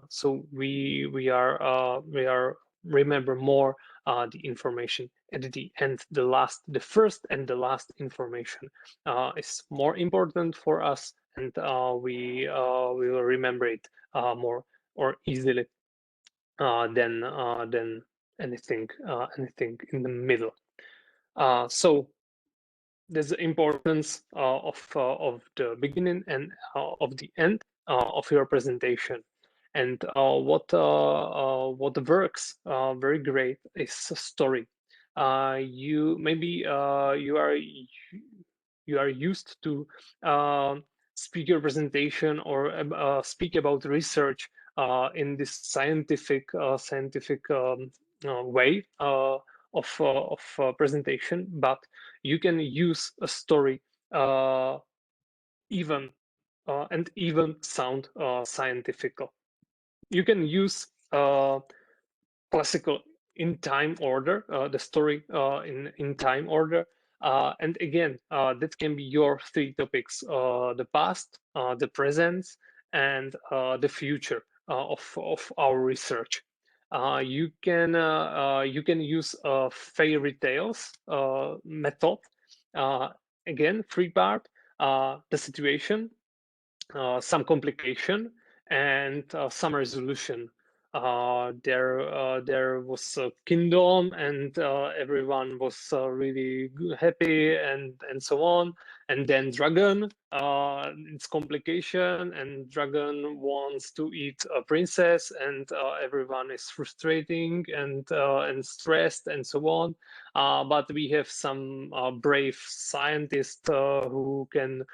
So we are remember more the information at the end. The first and the last information is more important for us, and we will remember it more or easily than anything in the middle. So there's the importance of the beginning and of the end of your presentation. And what works very great is a story. You are used to speak your presentation or speak about research in this scientific way of presentation, but you can use a story even sound scientific. You can use classical in time order, the story in time order, and again that can be your three topics: the past, the present, and the future of our research. You can use fairy tales method. Again, three part: the situation, some complication, and some resolution. There was a kingdom, and everyone was really happy, and so on. And then dragon, it's complication, and dragon wants to eat a princess, and everyone is frustrating and stressed, and so on. But we have some brave scientists who can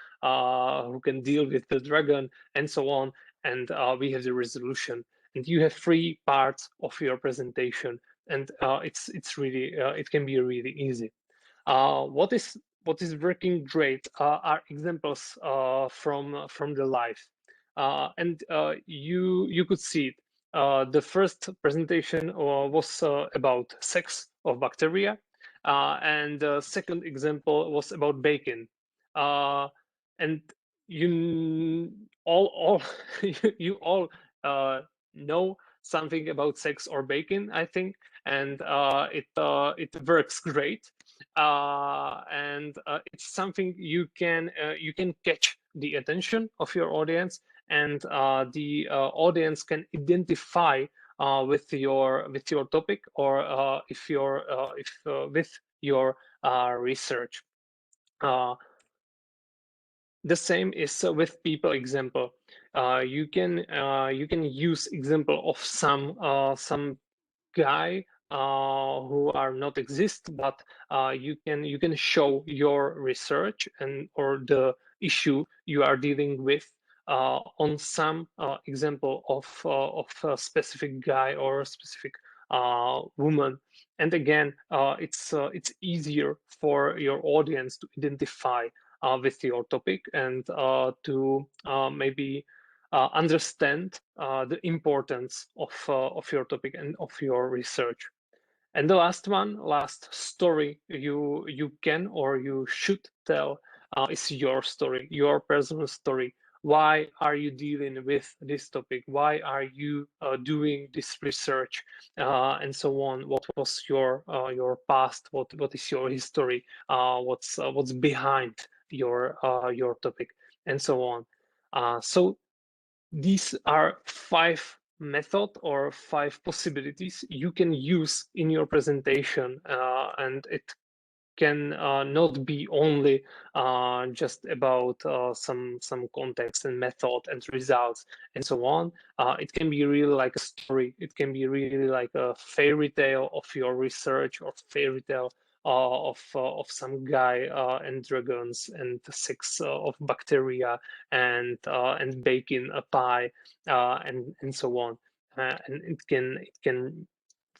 deal with the dragon, and so on. And we have the resolution. And you have three parts of your presentation, and it's really it can be really easy. What is working great are examples from the life, and you could see it. The first presentation was about sex of bacteria, and the second example was about bacon, and you all you all know something about sex or bacon, I think, and it works great, and it's something you can catch the attention of your audience, and the audience can identify with your topic, or if with your research. The same is with people example. You can use example of some guy who are not exist, but you can show your research and or the issue you are dealing with on some example of a specific guy or a specific woman. And again, it's easier for your audience to identify with your topic and to maybe understand the importance of your topic and of your research. And the last story you can or you should tell is your story, your personal story. Why are you dealing with this topic? Why are you doing this research, and so on? What was your past? What is your history? What's behind your topic, and so on. So these are 5 methods or 5 possibilities you can use in your presentation, and it can not be only just about some context and method and results and so on. It can be really like a story. It can be really like a fairy tale of your research, or fairy tale of some guy and dragons and 6 of bacteria and baking a pie and so on. And it can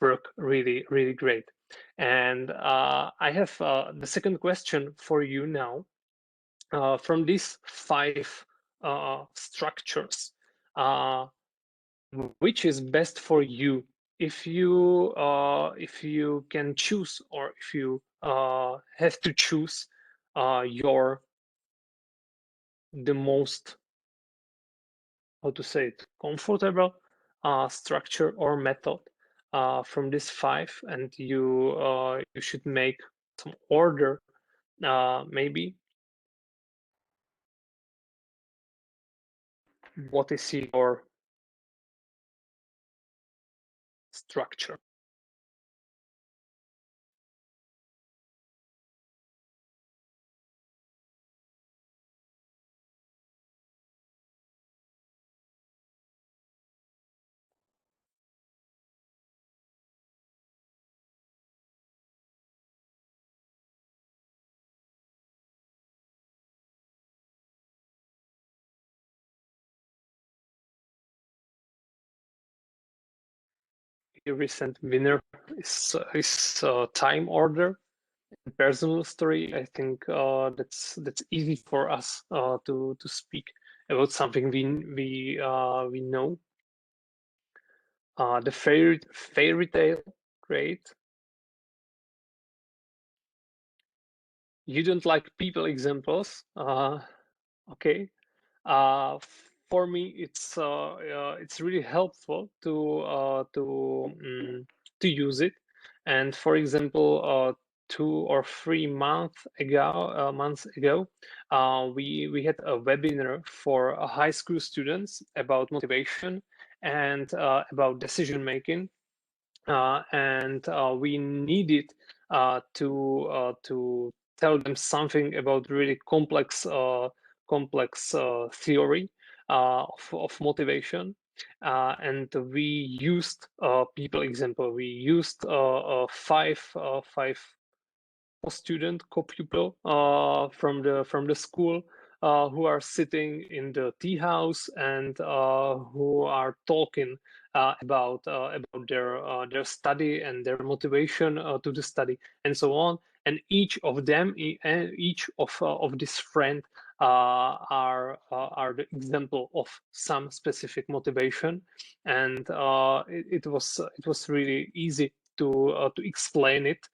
work really great. And I have the second question for you now. From these 5 structures, which is best for you? If you can choose, or if you have to choose the most, how to say it, comfortable structure or method from these 5, and you should make some order, maybe. What is your structure? The recent winner is time order. Personal story. I think that's easy for us to speak about something we know. The fairy tale, great. You don't like people examples, okay. For me, it's really helpful to use it. And for example, 2 or 3 months ago, we had a webinar for high school students about motivation and about decision making, and we needed to tell them something about really complex theory of motivation, and we used people example. We used 5 student co-pupil from the school who are sitting in the tea house and who are talking about their study and their motivation to the study and so on. And each of them, each of this friend are the example of some specific motivation, and it was really easy to explain it,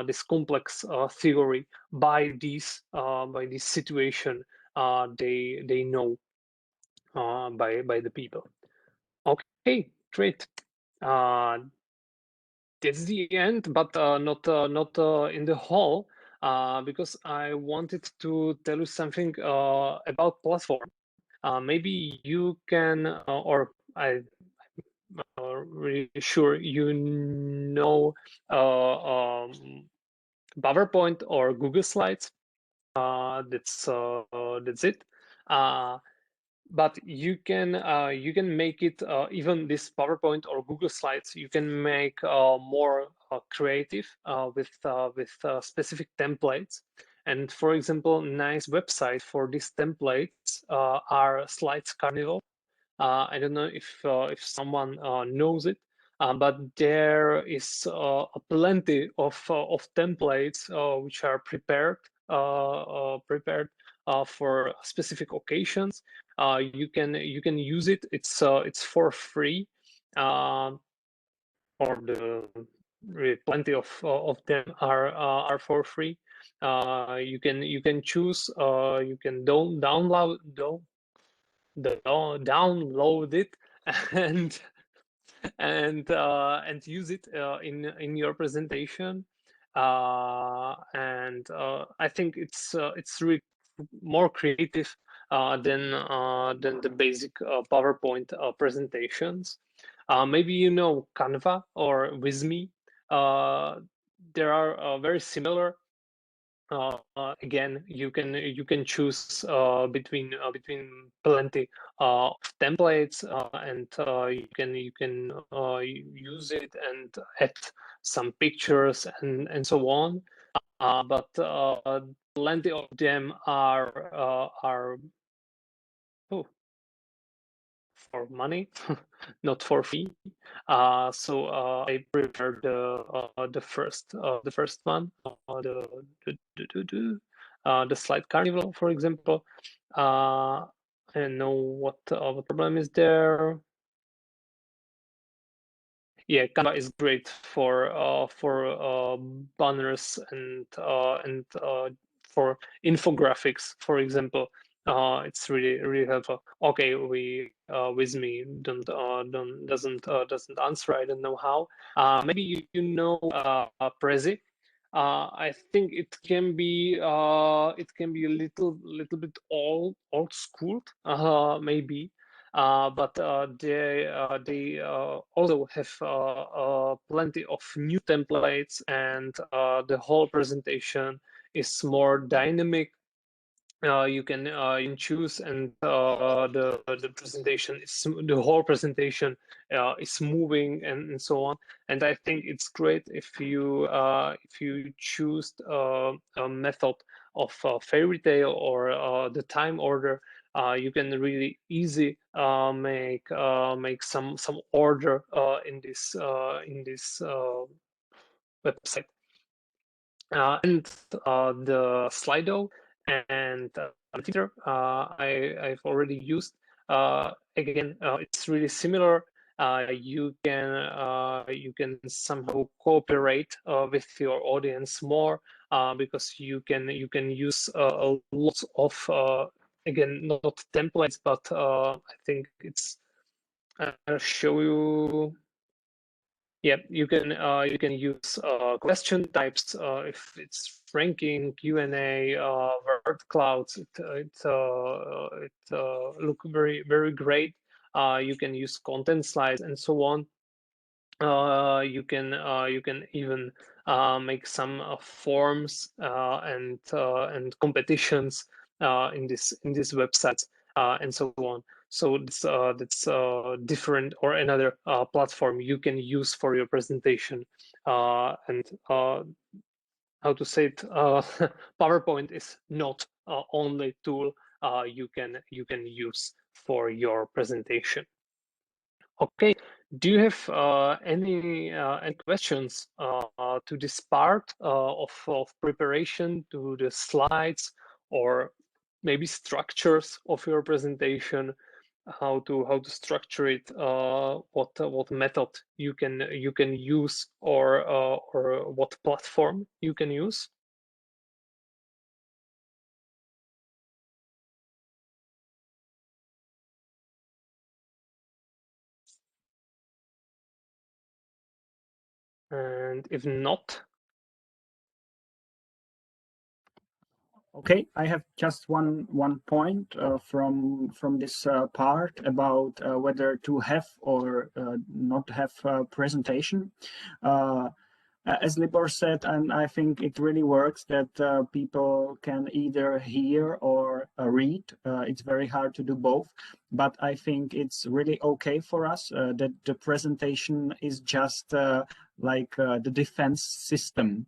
this complex theory by this situation they know by the people. Okay, great. That's the end, but not in the whole, because I wanted to tell you something about platform. Maybe you can, or really sure you know PowerPoint or Google Slides. That's it. But you can make it even this PowerPoint or Google Slides. You can make more creative with specific templates. And for example, nice website for these templates are Slides Carnival. I don't know if someone knows it, but there is plenty of templates which are prepared for specific occasions. You can use it. It's for free, or really plenty of them are for free. You can choose. You can download it and use it in your presentation. I think it's really more creative than the basic PowerPoint presentations. Maybe you know Canva or With.me. There are very similar. Again, you can choose between plenty of templates, and you can use it and add some pictures and so on. But plenty of them are for money, not for fee. So I prefer the first one, the Slide Carnival, for example. I don't know what problem is there. Yeah, Canva is great for banners and for infographics, for example. It's really helpful. Okay, With.me doesn't answer. I don't know how. Maybe you know Prezi. I think it can be a little bit old school, maybe. But they also have plenty of new templates, and the whole presentation is more dynamic. You can choose, and the presentation is the whole presentation is moving and so on. And I think it's great if you choose a method of fairy tale or the time order. You can really easy make some order in this website. And the Slido and Twitter I've already used. Again, it's really similar. You can somehow cooperate with your audience more, because you can use lots of again, not templates, but I think it's I'll show you. Yeah, you can use question types if it's ranking, Q&A, word clouds. It look very great. You can use content slides and so on. You can even make some forms and competitions in this websites and so on. So that's different, or another platform you can use for your presentation. And how to say it? PowerPoint is not only tool you can use for your presentation. Okay, do you have any questions to this part of preparation, to the slides, or maybe structures of your presentation? How to structure it? What method you can use, or what platform you can use? And if not, Okay, I have just one point from this part about whether to have or not have a presentation. As Libor said, and I think it really works, that people can either hear or read. It's very hard to do both, but I think it's really okay for us that the presentation is just like the defense system.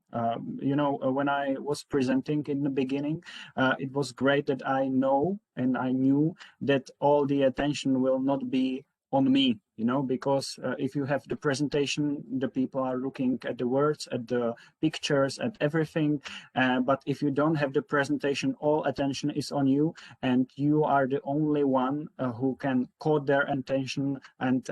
You know, when I was presenting in the beginning, it was great that I know and I knew that all the attention will not be on me, you know, because if you have the presentation, the people are looking at the words, at the pictures, at everything. But if you don't have the presentation, all attention is on you, and you are the only one who can caught their attention and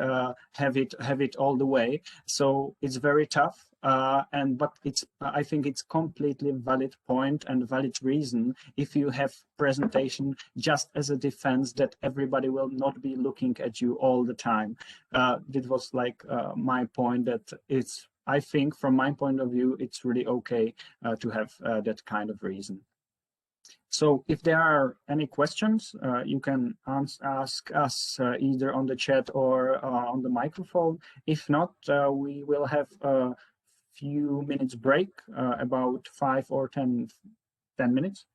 have it all the way. So it's very tough. But it's I think it's completely valid point and valid reason if you have presentation just as a defense that everybody will not be looking at you all the time. That was like my point, that it's, I think from my point of view, it's really okay to have that kind of reason. So if there are any questions, you can ask us either on the chat or on the microphone. If not, we will have a few minutes break, about 5 or 10 minutes.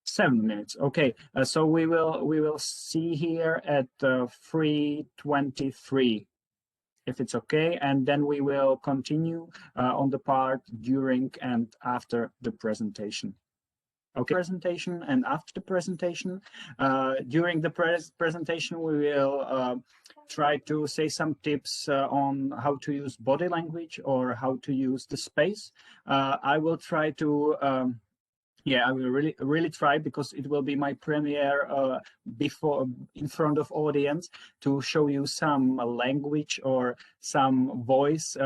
7 minutes. Okay, so we will see here at 3:23, if it's okay, and then we will continue on the part during and after the presentation. Okay, presentation and after the presentation. During the presentation, we will try to say some tips on how to use body language or how to use the space. I will try to yeah, I will really try, because it will be my premiere before in front of audience, to show you some language or some voice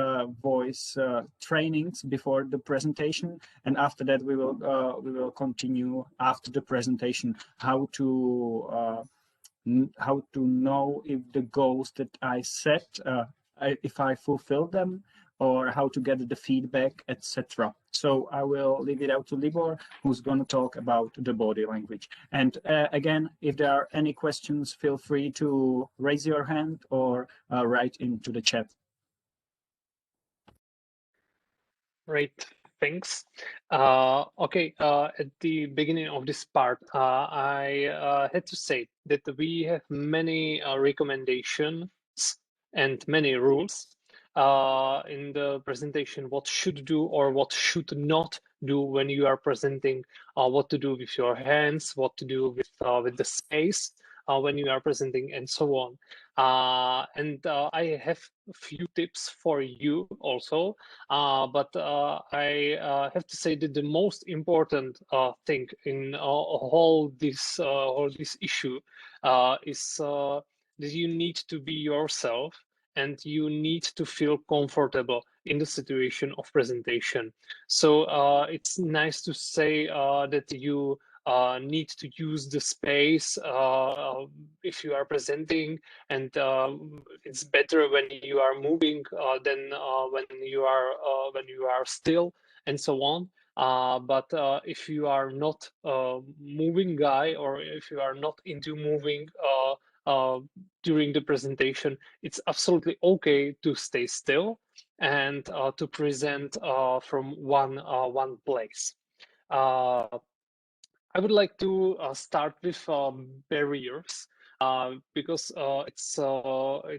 trainings before the presentation, and after that we will continue after the presentation how to know if the goals that I set, if I fulfill them, or how to get the feedback, etc. So I will leave it out to Libor, who's going to talk about the body language. And again, if there are any questions, feel free to raise your hand or write into the chat. Great, thanks. Okay, at the beginning of this part, I had to say that we have many recommendations and many rules in the presentation, what should do or what should not do when you are presenting, what to do with your hands, what to do with the space when you are presenting, and so on. I have a few tips for you also, but I have to say that the most important thing in all this issue is that you need to be yourself, and you need to feel comfortable in the situation of presentation. So it's nice to say that you need to use the space if you are presenting, and it's better when you are moving than when you are still, and so on. But if you are not a moving guy, or if you are not into moving during the presentation, it's absolutely okay to stay still and to present from one place. I would like to start with barriers, because it's I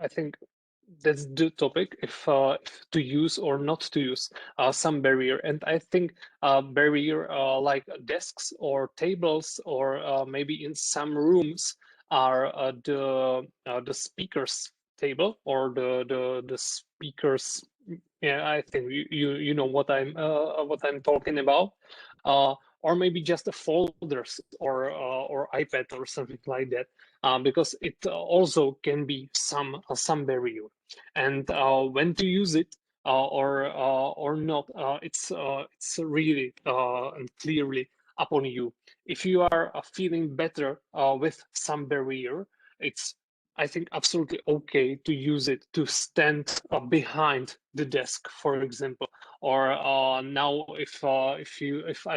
think that's the topic, if to use or not to use some barrier. And I think barrier like desks or tables, or maybe in some rooms are the speakers table, or the speakers. Yeah, I think you know what I'm talking about. Or maybe just a folders or iPad or something like that, because it also can be some barrier. And when to use it or not, it's really and clearly upon you. If you are feeling better with some barrier, it's I think absolutely okay to use it to stand behind the desk, for example. Or now, if I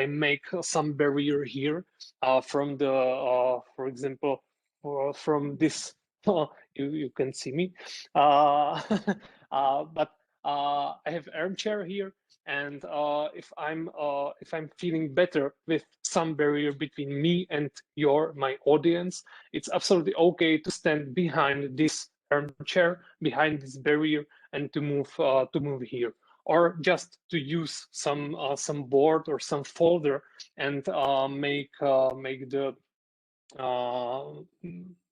make some barrier here from the, for example, from this, you can see me, but I have armchair here. And if I'm feeling better with some barrier between me and my audience, it's absolutely okay to stand behind this armchair, behind this barrier, and to move here, or just to use some board or some folder and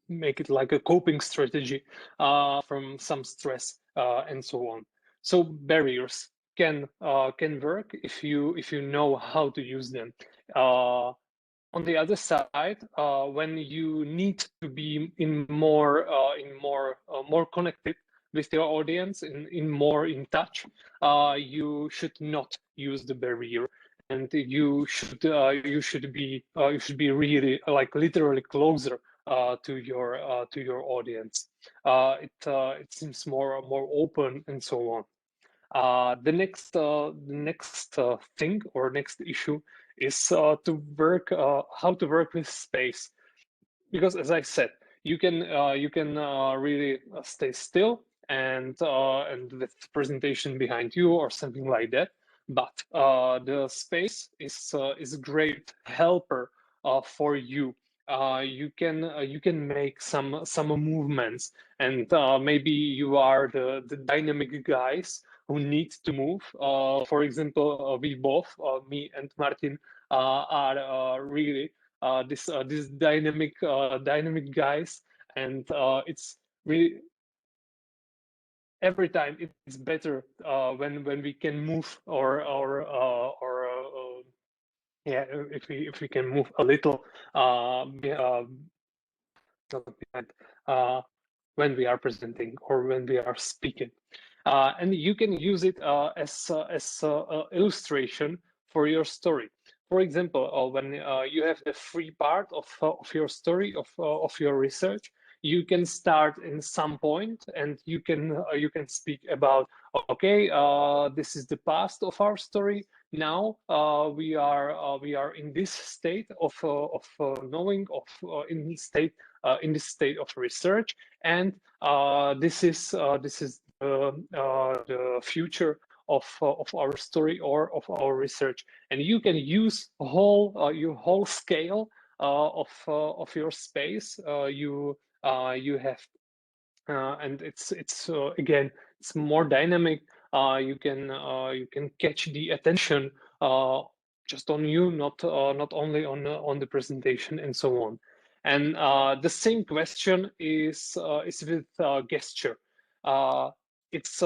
make it like a coping strategy from some stress and so on. So barriers can work if you know how to use them. On the other side, when you need to be more connected with your audience, more in touch, you should not use the barrier, and you should be really, like, literally closer to your audience. It seems more open and so on. The next thing or next issue is how to work with space, because, as I said, you can really stay still and with presentation behind you or something like that, but the space is a great helper for you. You can make some movements, and maybe you are the dynamic guys who need to move. For example, we both, me and Martin, are really this dynamic guys, and it's really, every time it's better when we can move, or yeah, if we can move a little behind, when we are presenting or when we are speaking. And you can use it as illustration for your story. For example, when you have the free part of your story, of your research, you can start in some point, and you can speak about, okay, this is the past of our story. Now we are in this state of knowing, in this state of research, and this is the future of our story or of our research. And you can use your whole scale of your space. You have, and it's again, it's more dynamic. You can catch the attention just on you, not only on the presentation and so on. And the same question is with gesture. It's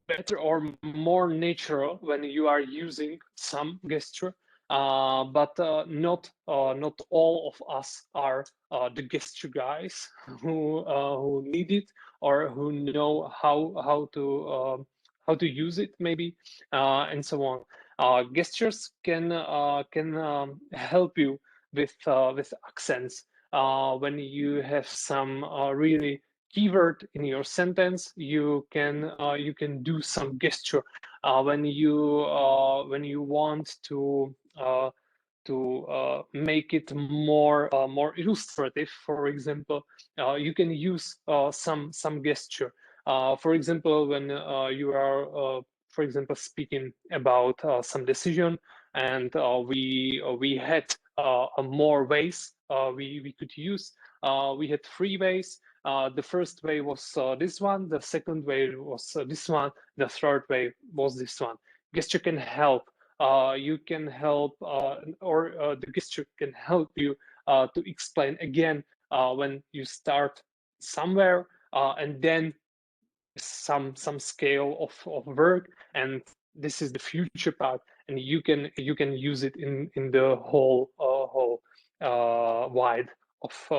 better or more natural when you are using some gesture, but not all of us are the gesture guys who need it, or who know how to use it, maybe, and so on. Gestures can help you with accents. When you have some really keyword in your sentence, you can do some gesture. When you want to make it more illustrative, for example, you can use some gesture. For example, when you are for example, speaking about some decision, and we had more ways we could use. We had 3 ways. The first way was this one, the second way was this one, the third way was this one. Gesture can help. You can help, or the gesture can help you to explain again when you start somewhere, and then some scale of work, and this is the future part, and you can use it in the whole wide of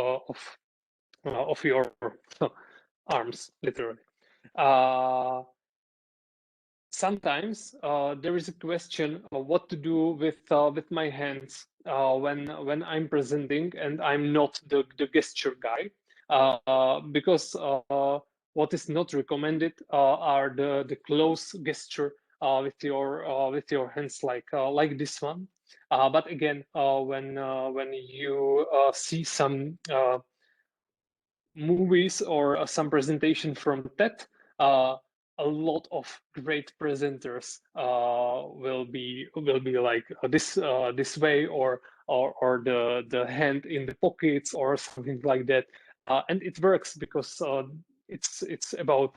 your arms, literally. Sometimes there is a question of what to do with my hands when I'm presenting and I'm not the gesture guy. because what is not recommended are the close gesture with your hands like this one. But again, when you see some movies or some presentation from TED, a lot of great presenters will be like this way, or the hand in the pockets or something like that, and it works because it's about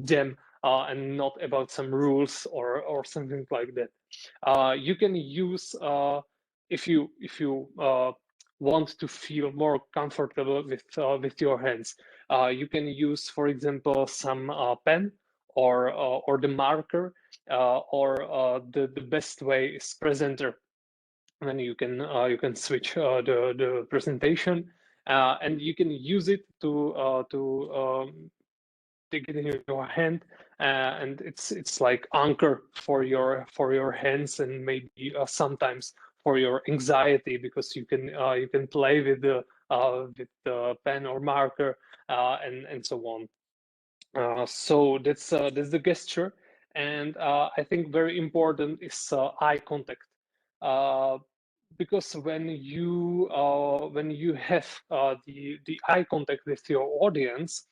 them and not about some rules or something like that. You can use if you want to feel more comfortable with your hands. You can use, for example, some pen or the marker, or the best way is presenter, when you can switch the presentation, and you can use it to take it in your hand, and it's like anchor for your hands, and maybe sometimes for your anxiety, because you can play with the pen or marker, and so on. So that's the gesture, and I think very important is eye contact. Because when you have the eye contact with your audience,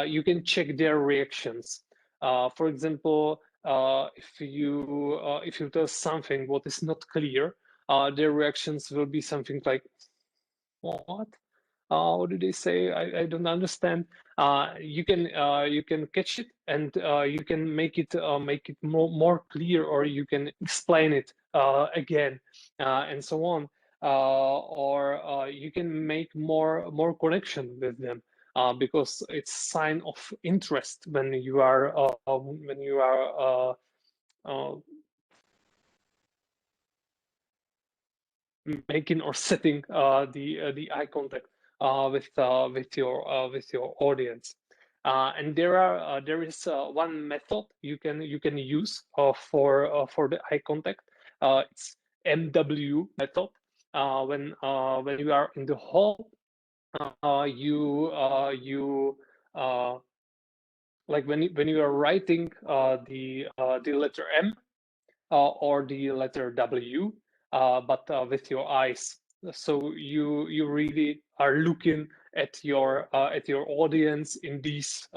you can check their reactions. For example, if you tell something what is not clear, their reactions will be something like, what? What do they say? I don't understand. You can catch it, and you can make it more clear, or you can explain it again, and so on. Or you can make more connection with them, because it's sign of interest when you are making or setting the eye contact with your audience. And there is one method you can use for the eye contact. It's MW method. When you are in the hall, you like when you are writing the letter M or the letter W, but with your eyes. So you really are looking at your audience in this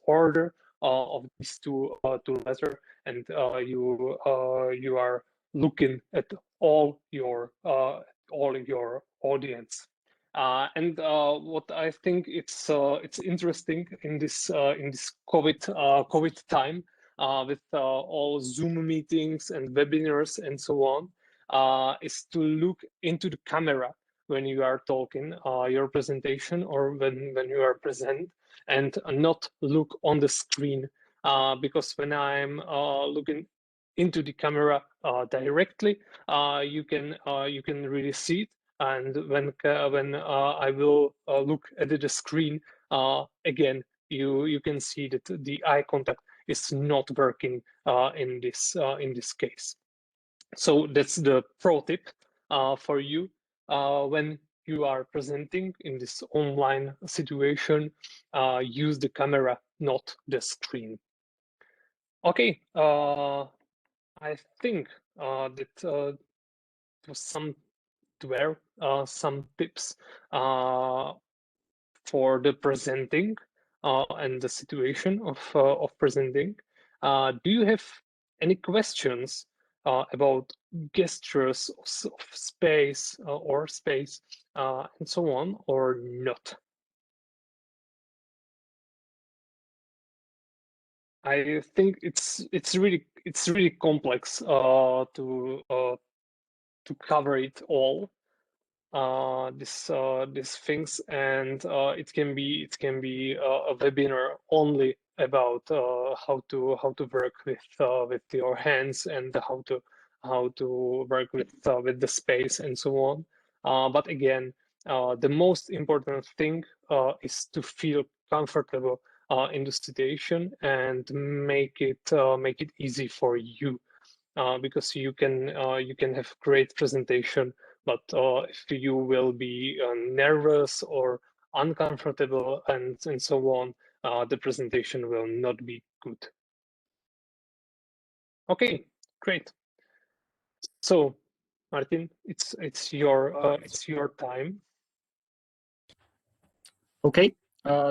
order of these two letters, and you are looking at all your audience. And what I think it's interesting in this COVID time, with all Zoom meetings and webinars and so on, is to look into the camera when you are talking your presentation, or when you are present, and not look on the screen, because when I'm looking into the camera directly, you can really see it. And when I will look at the screen again, you can see that the eye contact is not working in this case. So that's the pro tip for you when you are presenting in this online situation. Use the camera, not the screen. Okay, I think that was some tips for the presenting and the situation of presenting. Do you have any questions about gestures of space or space and so on, or not? I think it's really complex to cover it all, these things, and it can be a webinar only about how to work with your hands, and how to work with the space and so on. But again, the most important thing is to feel comfortable in the situation, and make it easy for you, because you can have great presentation, but if you will be nervous or uncomfortable and so on, the presentation will not be good. Okay, great. So, Martin, it's your time. Okay.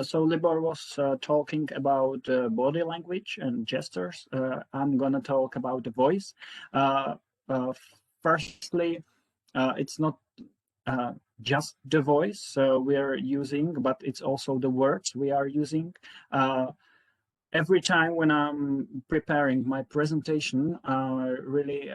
So Libor was talking about body language and gestures. I'm gonna talk about the voice. Firstly, it's not just the voice we are using, but it's also the words we are using. Every time when I'm preparing my presentation, I really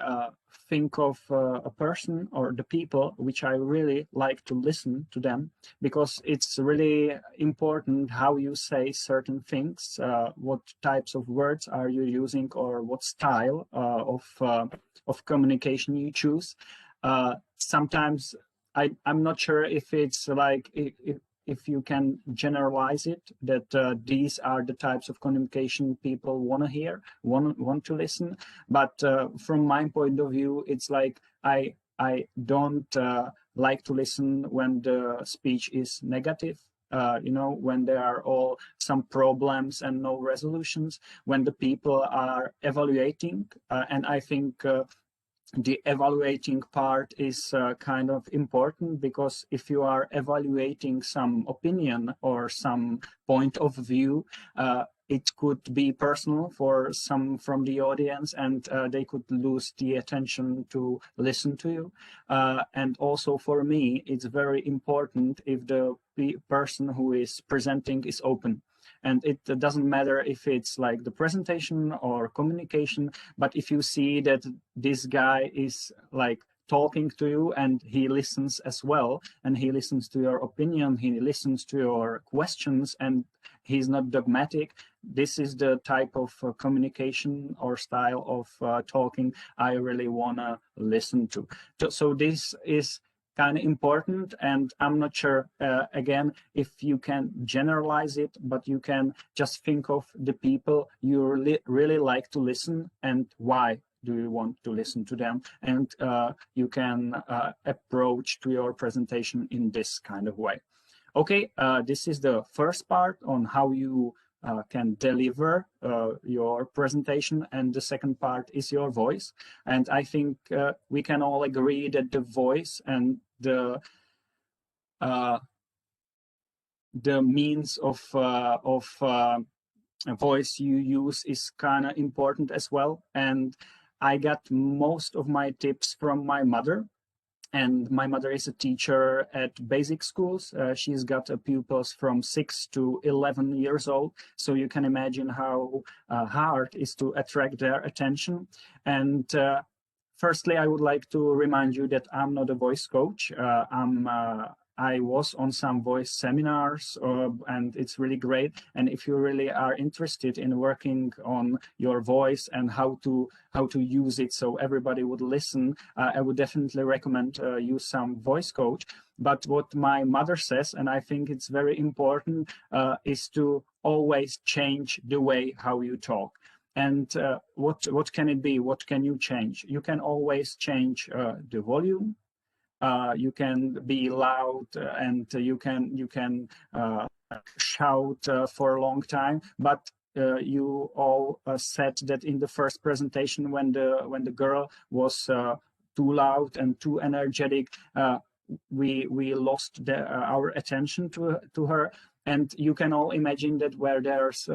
think of a person or the people which I really like to listen to them, because it's really important how you say certain things, what types of words are you using, or what style of communication you choose. Sometimes I'm not sure if it's like if you can generalize it, that these are the types of communication people want to hear, want to listen. But from my point of view, it's like I don't like to listen when the speech is negative. You know, when there are all some problems and no resolutions, when the people are evaluating, and I think the evaluating part is kind of important, because if you are evaluating some opinion or some point of view, it could be personal for some from the audience, and they could lose the attention to listen to you. And also for me, it's very important if the person who is presenting is open. And it doesn't matter if it's like the presentation or communication, but if you see that this guy is like talking to you and he listens as well, and he listens to your opinion, he listens to your questions, and he's not dogmatic, this is the type of communication or style of talking I really want to listen to. So this is kind of important, and I'm not sure again if you can generalize it, but you can just think of the people you really like to listen and why do you want to listen to them, and you can approach to your presentation in this kind of way. Okay, this is the first part on how you can deliver your presentation, and the second part is your voice. And I think we can all agree that the voice and the means of voice you use is kind of important as well. And I got most of my tips from my mother. And my mother is a teacher at basic schools. She's got pupils from 6 to 11 years old. So you can imagine how hard it is to attract their attention. And firstly, I would like to remind you that I'm not a voice coach. I was on some voice seminars, and it's really great. And if you really are interested in working on your voice and how to use it so everybody would listen, I would definitely recommend use some voice coach. But what my mother says, and I think it's very important, is to always change the way how you talk. And what can it be? What can you change? You can always change the volume. You can be loud, and you can shout for a long time. But you all said that in the first presentation, when the girl was too loud and too energetic, we lost our attention to her. And you can all imagine that where there's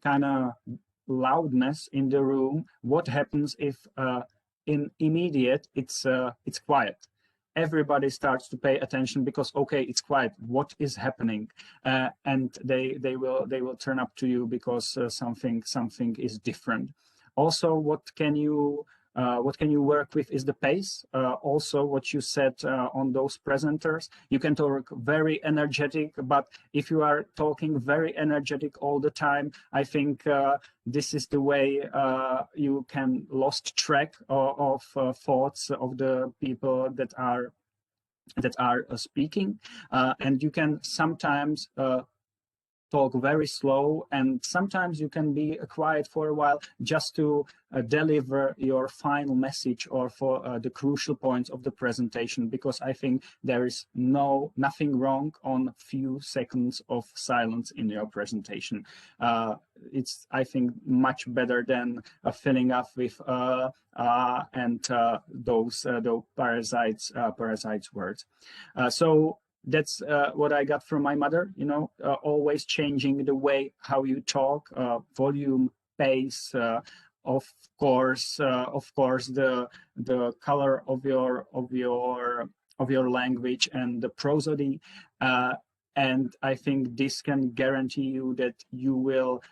kind of loudness in the room, what happens if in immediate it's quiet. Everybody starts to pay attention because, okay, it's quiet, what is happening? And they will turn up to you because something is different. Also, what can you work with is the pace. Also, what you said on those presenters, you can talk very energetic, but if you are talking very energetic all the time, I think this is the way you can lost track of thoughts of the people that are speaking, and you can sometimes talk very slow, and sometimes you can be quiet for a while just to deliver your final message or for the crucial points of the presentation, because I think there is nothing wrong on few seconds of silence in your presentation. It's, I think, much better than filling up with and those parasites words. So that's what I got from my mother, you know, always changing the way how you talk, volume, pace, of course the color of your language and the prosody, and I think this can guarantee you that you will,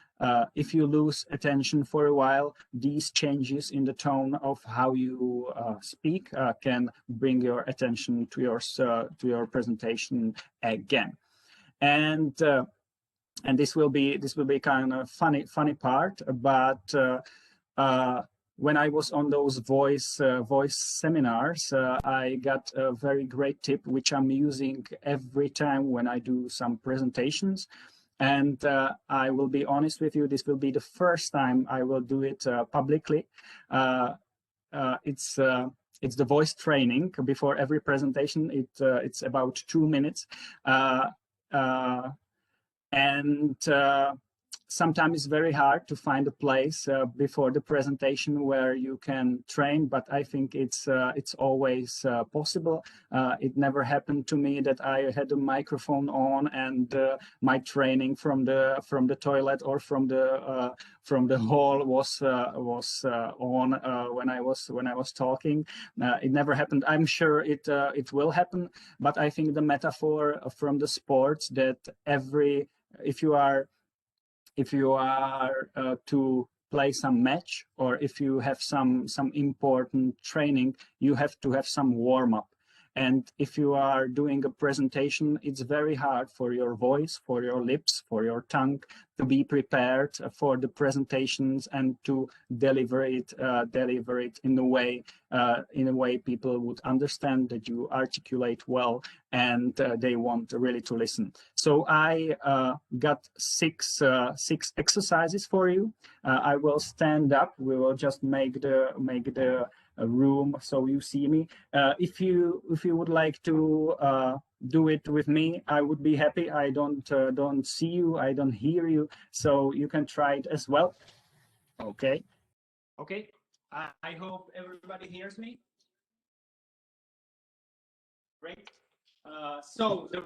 if you lose attention for a while, these changes in the tone of how you speak can bring your attention to your presentation again. And this will be kind of funny part, but when I was on those voice seminars, I got a very great tip, which I'm using every time when I do some presentations. And I will be honest with you, this will be the first time I will do it publicly. It's the voice training before every presentation. It's about 2 minutes. Sometimes it's very hard to find a place before the presentation where you can train, but I think it's always possible. It never happened to me that I had a microphone on and my training from the toilet or from the hall was on when I was talking. It never happened. I'm sure it will happen, but I think the metaphor from the sports that if you are to play some match, or if you have some important training, you have to have some warm-up. And if you are doing a presentation, it's very hard for your voice, for your lips, for your tongue to be prepared for the presentations and to deliver it in a way people would understand, that you articulate well, and they want really to listen. So I got six exercises for you. I will stand up. We will just make the room so you see me. If you would like to do it with me, I would be happy. I don't see you, I don't hear you, so you can try it as well. Okay. I hope everybody hears me. Great. So the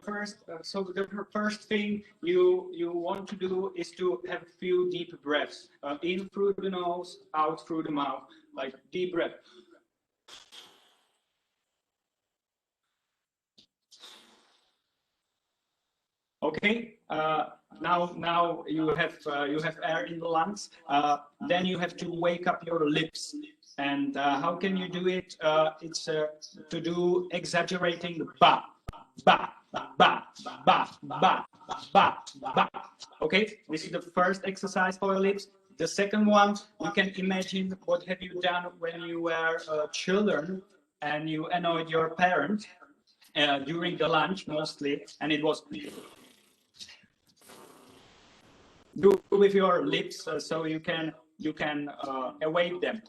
first thing you want to do is to have a few deep breaths, in through the nose, out through the mouth, like deep breath. Okay. Now you have air in the lungs. Then you have to wake up your lips. And how can you do it? It's to do exaggerating ba, ba, ba, ba, ba, ba, ba, ba. Okay, this is the first exercise for your lips. The second one, you can imagine what have you done when you were children and you annoyed your parent during the lunch mostly, and it was do with your lips so you can awake them.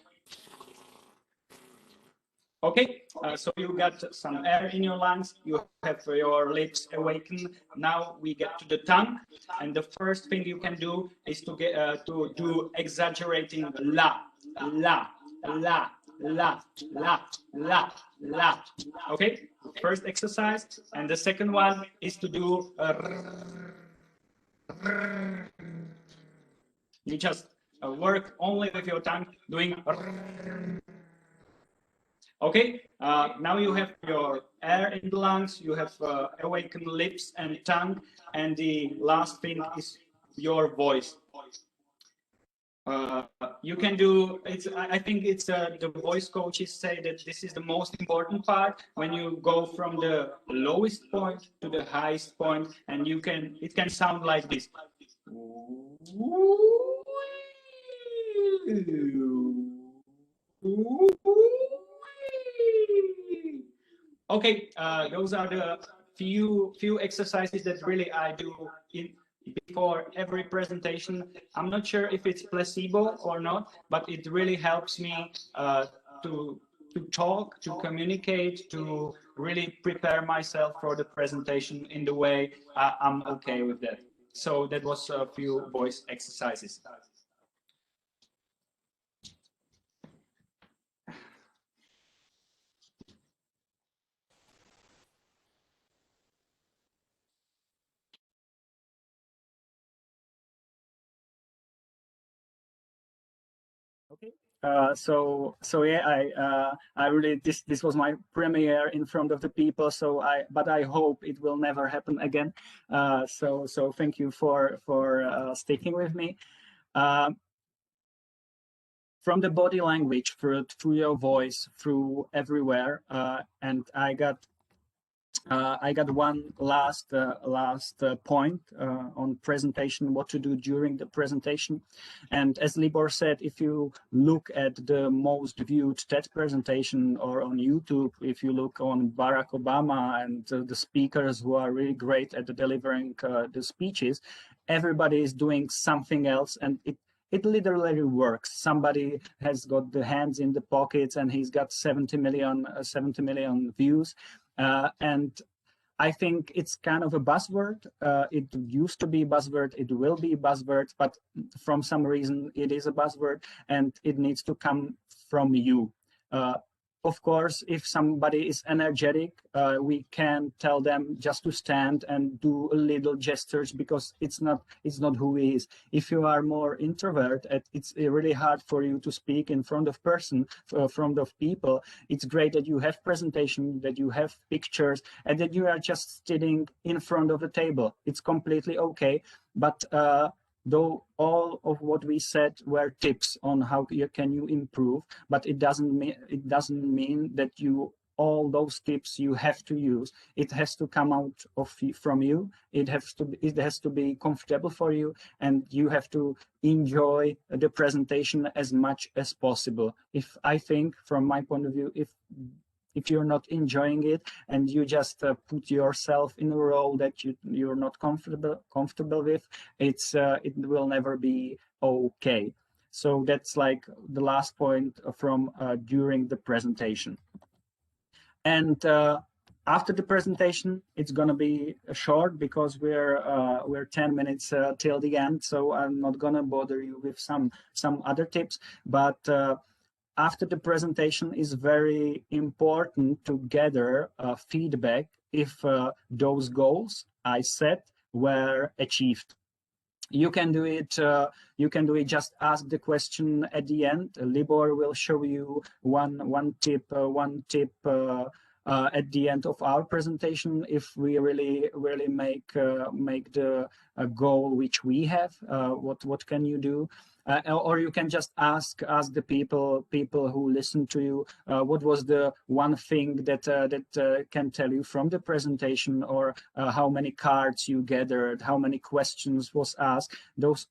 Okay, so you got some air in your lungs, you have your lips awakened. Now we get to the tongue, and the first thing you can do is to get to do exaggerating la, la, la, la, la, la, la. Okay, first exercise, and the second one is to do you just work only with your tongue doing. Okay, now you have your air in the lungs, you have awakened lips and tongue, and the last thing is your voice. You can do it's. I think it's the voice coaches say that this is the most important part when you go from the lowest point to the highest point, and it can sound like this. Okay, those are the few exercises that really I do before every presentation. I'm not sure if it's placebo or not, but it really helps me to talk, to communicate, to really prepare myself for the presentation in the way I'm okay with that. So that was a few voice exercises. Okay. So yeah, I really this was my premiere in front of the people. So but I hope it will never happen again. So thank you for sticking with me. From the body language, through your voice, through everywhere, and I got one last point on presentation, what to do during the presentation. And as Libor said, if you look at the most viewed TED presentation or on YouTube, if you look on Barack Obama and the speakers who are really great at delivering the speeches, everybody is doing something else, and it literally works. Somebody has got the hands in the pockets and he's got 70 million views. And I think it's kind of a buzzword. It used to be a buzzword, it will be a buzzword, but from some reason it is a buzzword and it needs to come from you. Of course, if somebody is energetic, we can tell them just to stand and do a little gestures, because it's not who he is. If you are more introvert, it's really hard for you to speak in front of people. It's great that you have presentation, that you have pictures, and that you are just sitting in front of the table. It's completely okay, but though all of what we said were tips on how you can improve, but it doesn't mean that all those tips you have to use. It has to come out from you. It has to be comfortable for you, and you have to enjoy the presentation as much as possible. I think from my point of view, if you're not enjoying it and you just put yourself in a role that you're not comfortable with, it will never be okay. So that's like the last point from during the presentation. And after the presentation, it's gonna be short because we're 10 minutes till the end. So I'm not gonna bother you with some other tips, but after the presentation is very important to gather feedback if those goals I set were achieved. You can do it. Just ask the question at the end. Libor will show you one tip at the end of our presentation if we really make the goal which we have. What can you do? Or you can just ask the people who listen to you, what was the one thing that can tell you from the presentation, or how many cards you gathered, how many questions was asked.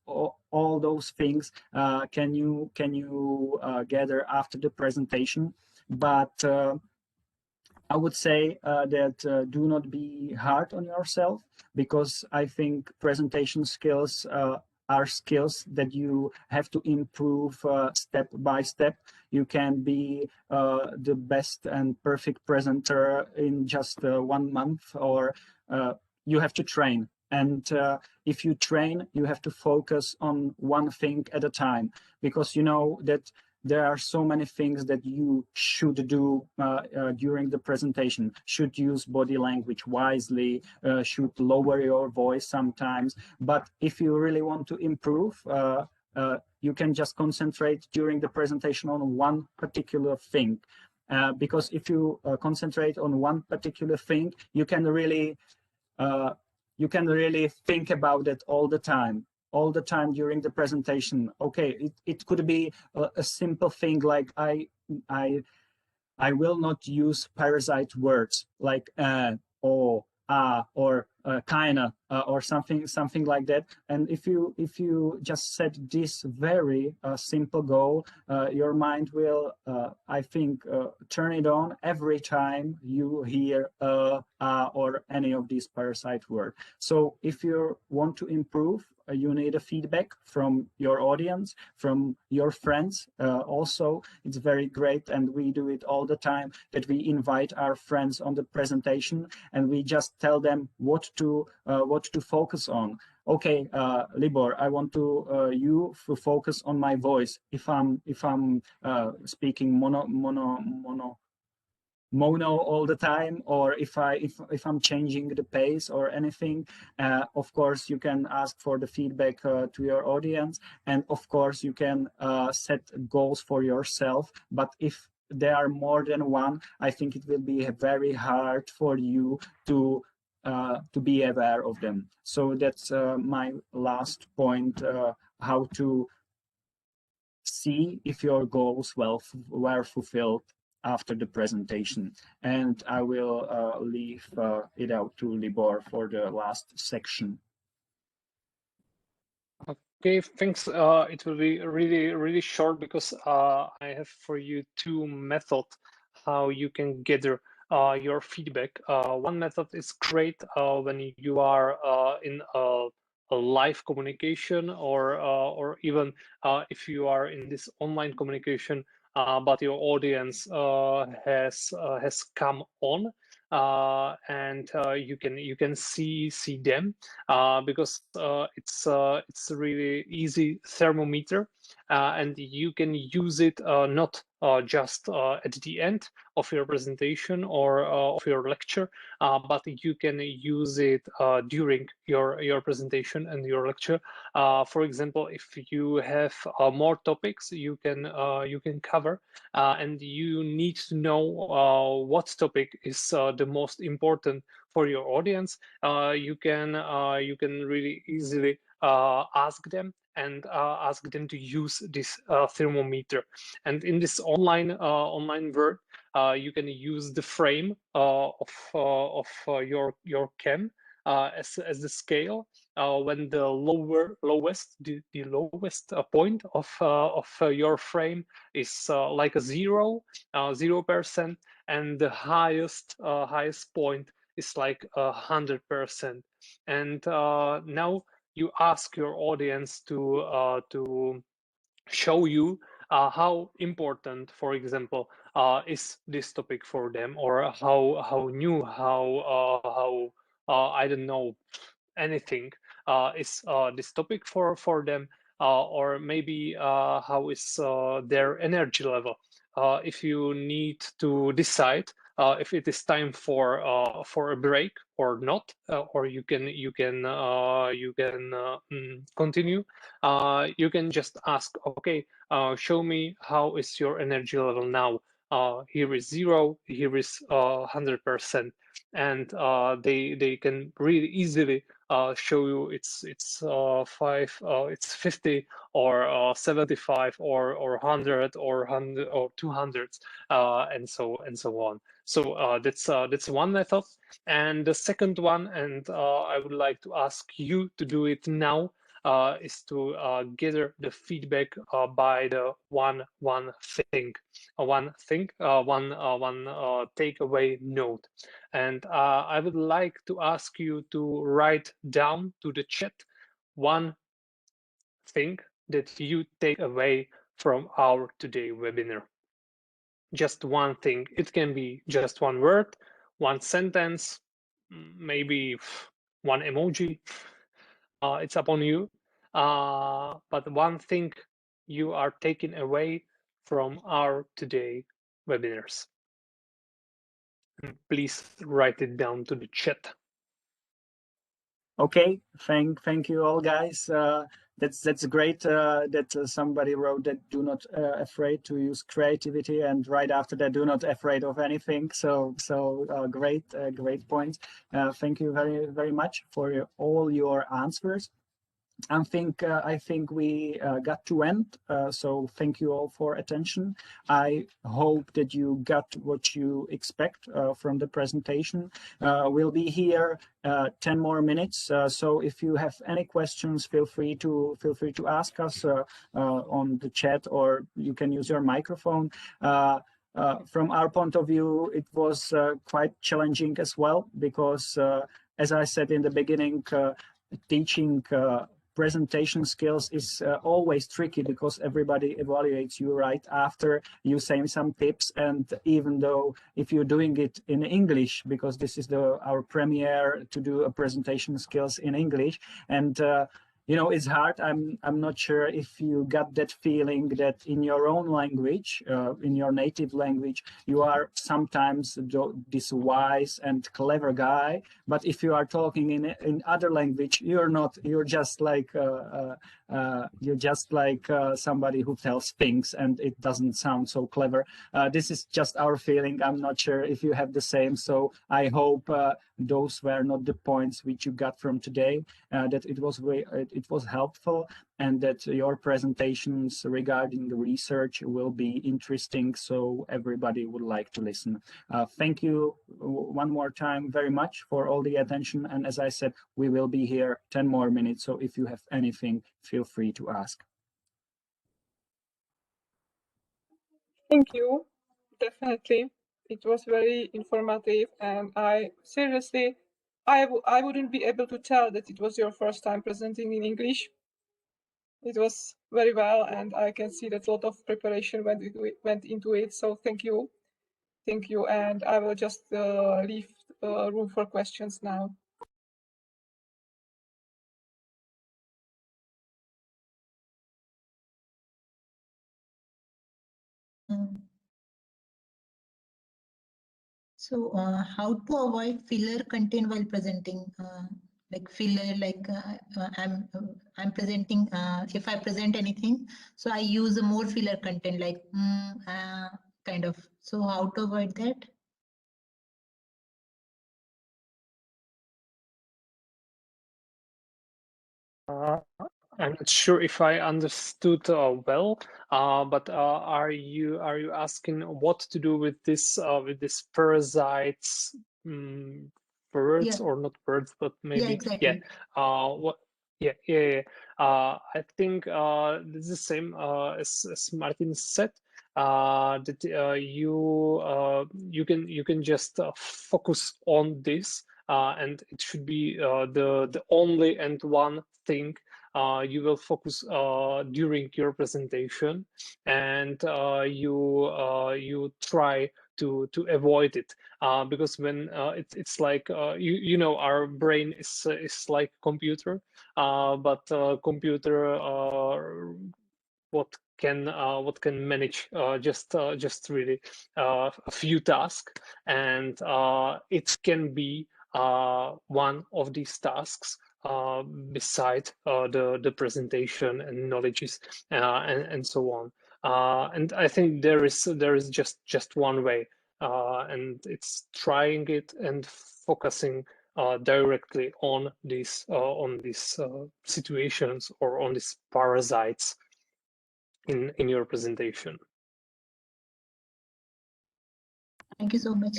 All those things can you gather after the presentation. But I would say that do not be hard on yourself, because I think presentation skills are skills that you have to improve step by step. You can be the best and perfect presenter in just 1 month, or you have to train. And if you train, you have to focus on one thing at a time, because you know that there are so many things that you should do during the presentation. Should use body language wisely, should lower your voice sometimes. But if you really want to improve, you can just concentrate during the presentation on one particular thing. Because if you concentrate on one particular thing, you can really think about it all the time during the presentation. Okay, it could be a simple thing like I will not use parasite words like or or kinda, or something like that. And if you just set this very simple goal, your mind will, I think, turn it on every time you hear or any of these parasite words. So if you want to improve, you need a feedback from your audience, from your friends. Also, it's very great, and we do it all the time, that we invite our friends on the presentation and we just tell them what to focus on. Okay, Libor, I want you to focus on my voice. If I'm speaking mono all the time, or if I'm changing the pace or anything, of course you can ask for the feedback to your audience, and of course you can set goals for yourself. But if there are more than one, I think it will be very hard for you to be aware of them. So that's my last point, how to see if your goals were fulfilled after the presentation. And I will leave it out to Libor for the last section. Okay, thanks. It will be really short, because I have for you two methods how you can gather your feedback. One method is great when you are in a live communication, or even if you are in this online communication, but your audience has come on, and you can see them, because it's a really easy thermometer, and you can use it not just at the end of your presentation or of your lecture, but you can use it during your presentation and your lecture. For example, if you have more topics you can cover, and you need to know what topic is the most important for your audience, you can really easily ask them to use this thermometer. And in this online world, you can use the frame of your cam as the scale. When the lowest point of your frame is like a 0%, and the highest point is like 100%. And now you ask your audience to show you how important, for example, is this topic for them, or how new, how I don't know, anything is this topic for them, or maybe how is their energy level. If you need to decide if it is time for a break or not, or you can continue, you can just ask, okay, show me how is your energy level now. Here is 0, here is 100%, and they can really easily show you it's 50 or 75 or 100 or 200, and so on. So that's one method. And the second one, and I would like to ask you to do it now, is to gather the feedback by the one takeaway note. And I would like to ask you to write down to the chat one thing that you take away from our today webinar. Just one thing. It can be just one word, one sentence, maybe one emoji. It's upon you. But one thing you are taking away from our today webinars. And please write it down to the chat. Okay, thank you all, guys. That's great that somebody wrote that do not afraid to use creativity, and right after that, do not afraid of anything. So great points. Thank you very much for all your answers. I think we got to end. So thank you all for attention. I hope that you got what you expect from the presentation. We'll be here 10 more minutes. So if you have any questions, feel free to ask us on the chat, or you can use your microphone. From our point of view, it was quite challenging as well, because as I said in the beginning, teaching presentation skills is always tricky, because everybody evaluates you right after you say some tips. And even though if you're doing it in English, because this is our premiere to do a presentation skills in English, and you know, it's hard. I'm not sure if you got that feeling that in your own language, in your native language, you are sometimes this wise and clever guy. But if you are talking in other language, you're not. You're just like somebody who tells things, and it doesn't sound so clever. This is just our feeling. I'm not sure if you have the same. So I hope those were not the points which you got from today. That it was helpful, and that your presentations regarding the research will be interesting, so everybody would like to listen. Thank you one more time very much for all the attention, and as I said, we will be here 10 more minutes, so if you have anything, feel free to ask. Thank you. Definitely. It was very informative, and I wouldn't be able to tell that it was your first time presenting in English. It was very well, and I can see that a lot of preparation went into it. So thank you. Thank you. And I will just leave room for questions now. So how to avoid filler content while presenting? Like filler, like I'm presenting, if I present anything, so I use a more filler content, like kind of. So how to avoid that? I'm not sure if I understood well, but are you asking what to do with this parasites, birds, Yeah. or not birds, but maybe Yeah, exactly. what? Yeah. I think this is the same as Martin said. That you can just focus on this, and it should be the only and one thing you will focus during your presentation, and you try to avoid it, because when it's like you know, our brain is like computer, but computer what can manage just really a few tasks, and it can be one of these tasks beside the presentation and knowledges and so on. And I think there is just one way, and it's trying it and focusing directly on these situations, or on these parasites in your presentation. Thank you so much.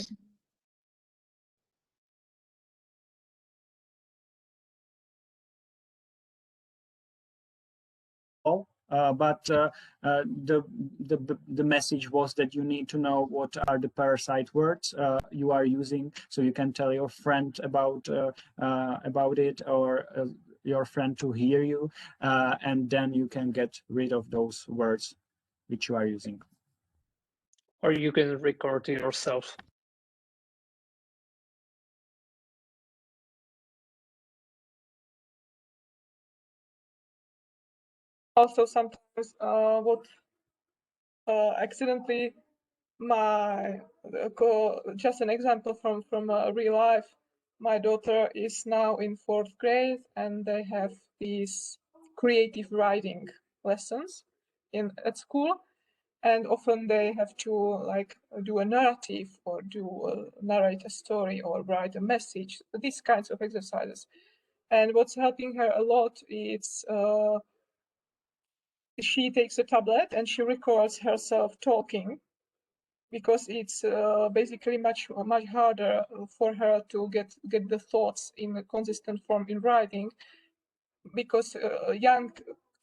But the message was that you need to know what are the parasite words you are using, so you can tell your friend about it, or your friend to hear you, and then you can get rid of those words which you are using. Or you can record yourself. Also, sometimes what accidentally just an example from real life. My daughter is now in 4th grade, and they have these creative writing lessons at school, and often they have to like do a narrative, or narrate a story, or write a message, these kinds of exercises. And what's helping her a lot is she takes a tablet and she records herself talking, because it's basically much harder for her to get the thoughts in a consistent form in writing, because young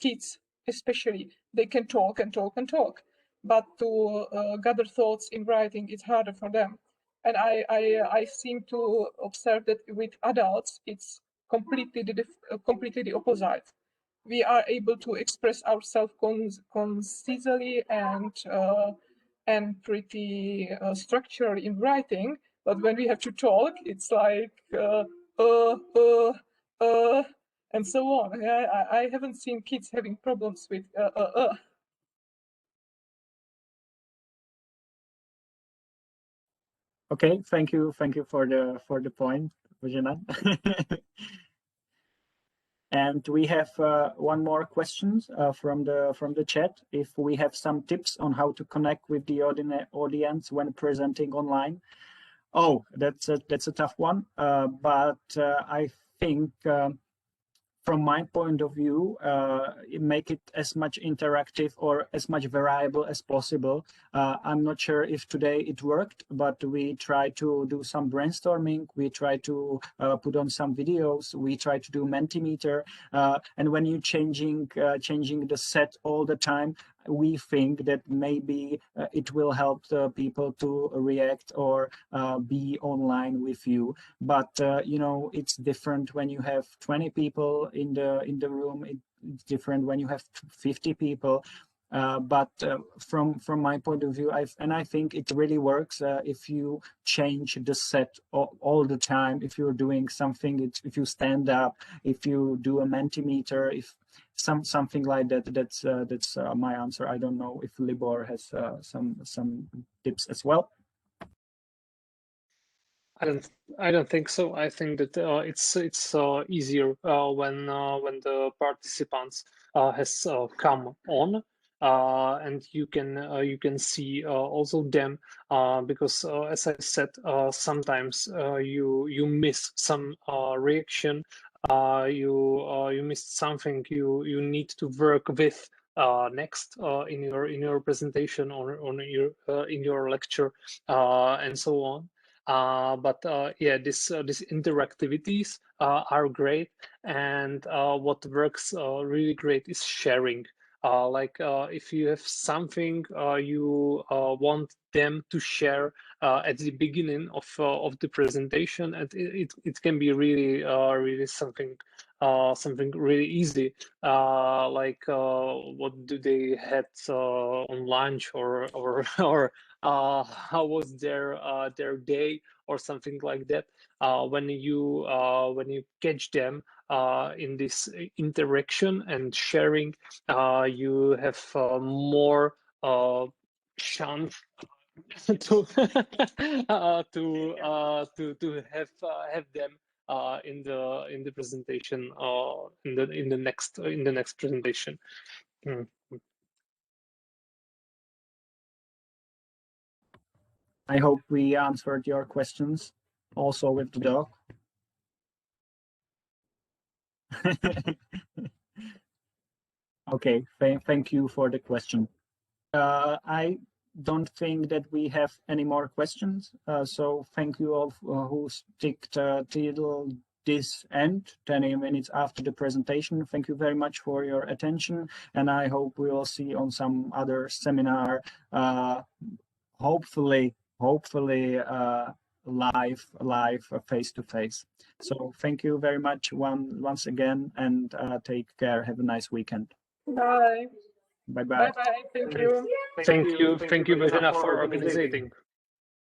kids especially, they can talk and talk and talk, but to gather thoughts in writing is harder for them. And I seem to observe that with adults it's completely the opposite. We are able to express ourselves concisely and pretty structurally in writing, but when we have to talk, it's like and so on. I haven't seen kids having problems with Okay, thank you for the point, Virginia. And we have one more question from the chat. If we have some tips on how to connect with the audience when presenting online. Oh, that's a tough one. But I think from my point of view, make it as much interactive or as much variable as possible. I'm not sure if today it worked, but we try to do some brainstorming. We try to put on some videos. We try to do Mentimeter. And when you're changing the set all the time, we think that maybe it will help the people to react or be online with you. But you know, it's different when you have 20 people in the room. It's different when you have 50 people. But from my point of view, I think it really works if you change the set all the time. If you're doing something, if you stand up, if you do a Mentimeter, if something like that. That's my answer. I don't know if Libor has some tips as well. I don't think so. I think that it's easier when the participants has come on, and you can see also them, because as I said, sometimes you miss some reaction, you missed something you need to work with next in your presentation or in your lecture, and so on. But yeah, these interactivities are great, and what works really great is sharing. Like if you have something you want them to share at the beginning of the presentation, and it can be really really something really easy, like what do they had on lunch, or how was their day, or something like that. When you catch them in this interaction and sharing, you have more chance to have them in the presentation, in the next presentation. Mm. I hope we answered your questions also with the dog. Okay, thank you for the question. I don't think that we have any more questions. So thank you all who stick till this end, 20 minutes after the presentation. Thank you very much for your attention, and I hope we will see on some other seminar, hopefully live face to face. So thank you very much once again, and take care. Have a nice weekend. Bye. Bye bye. Bye bye. Thank you. Thank you, Virginia, for organizing.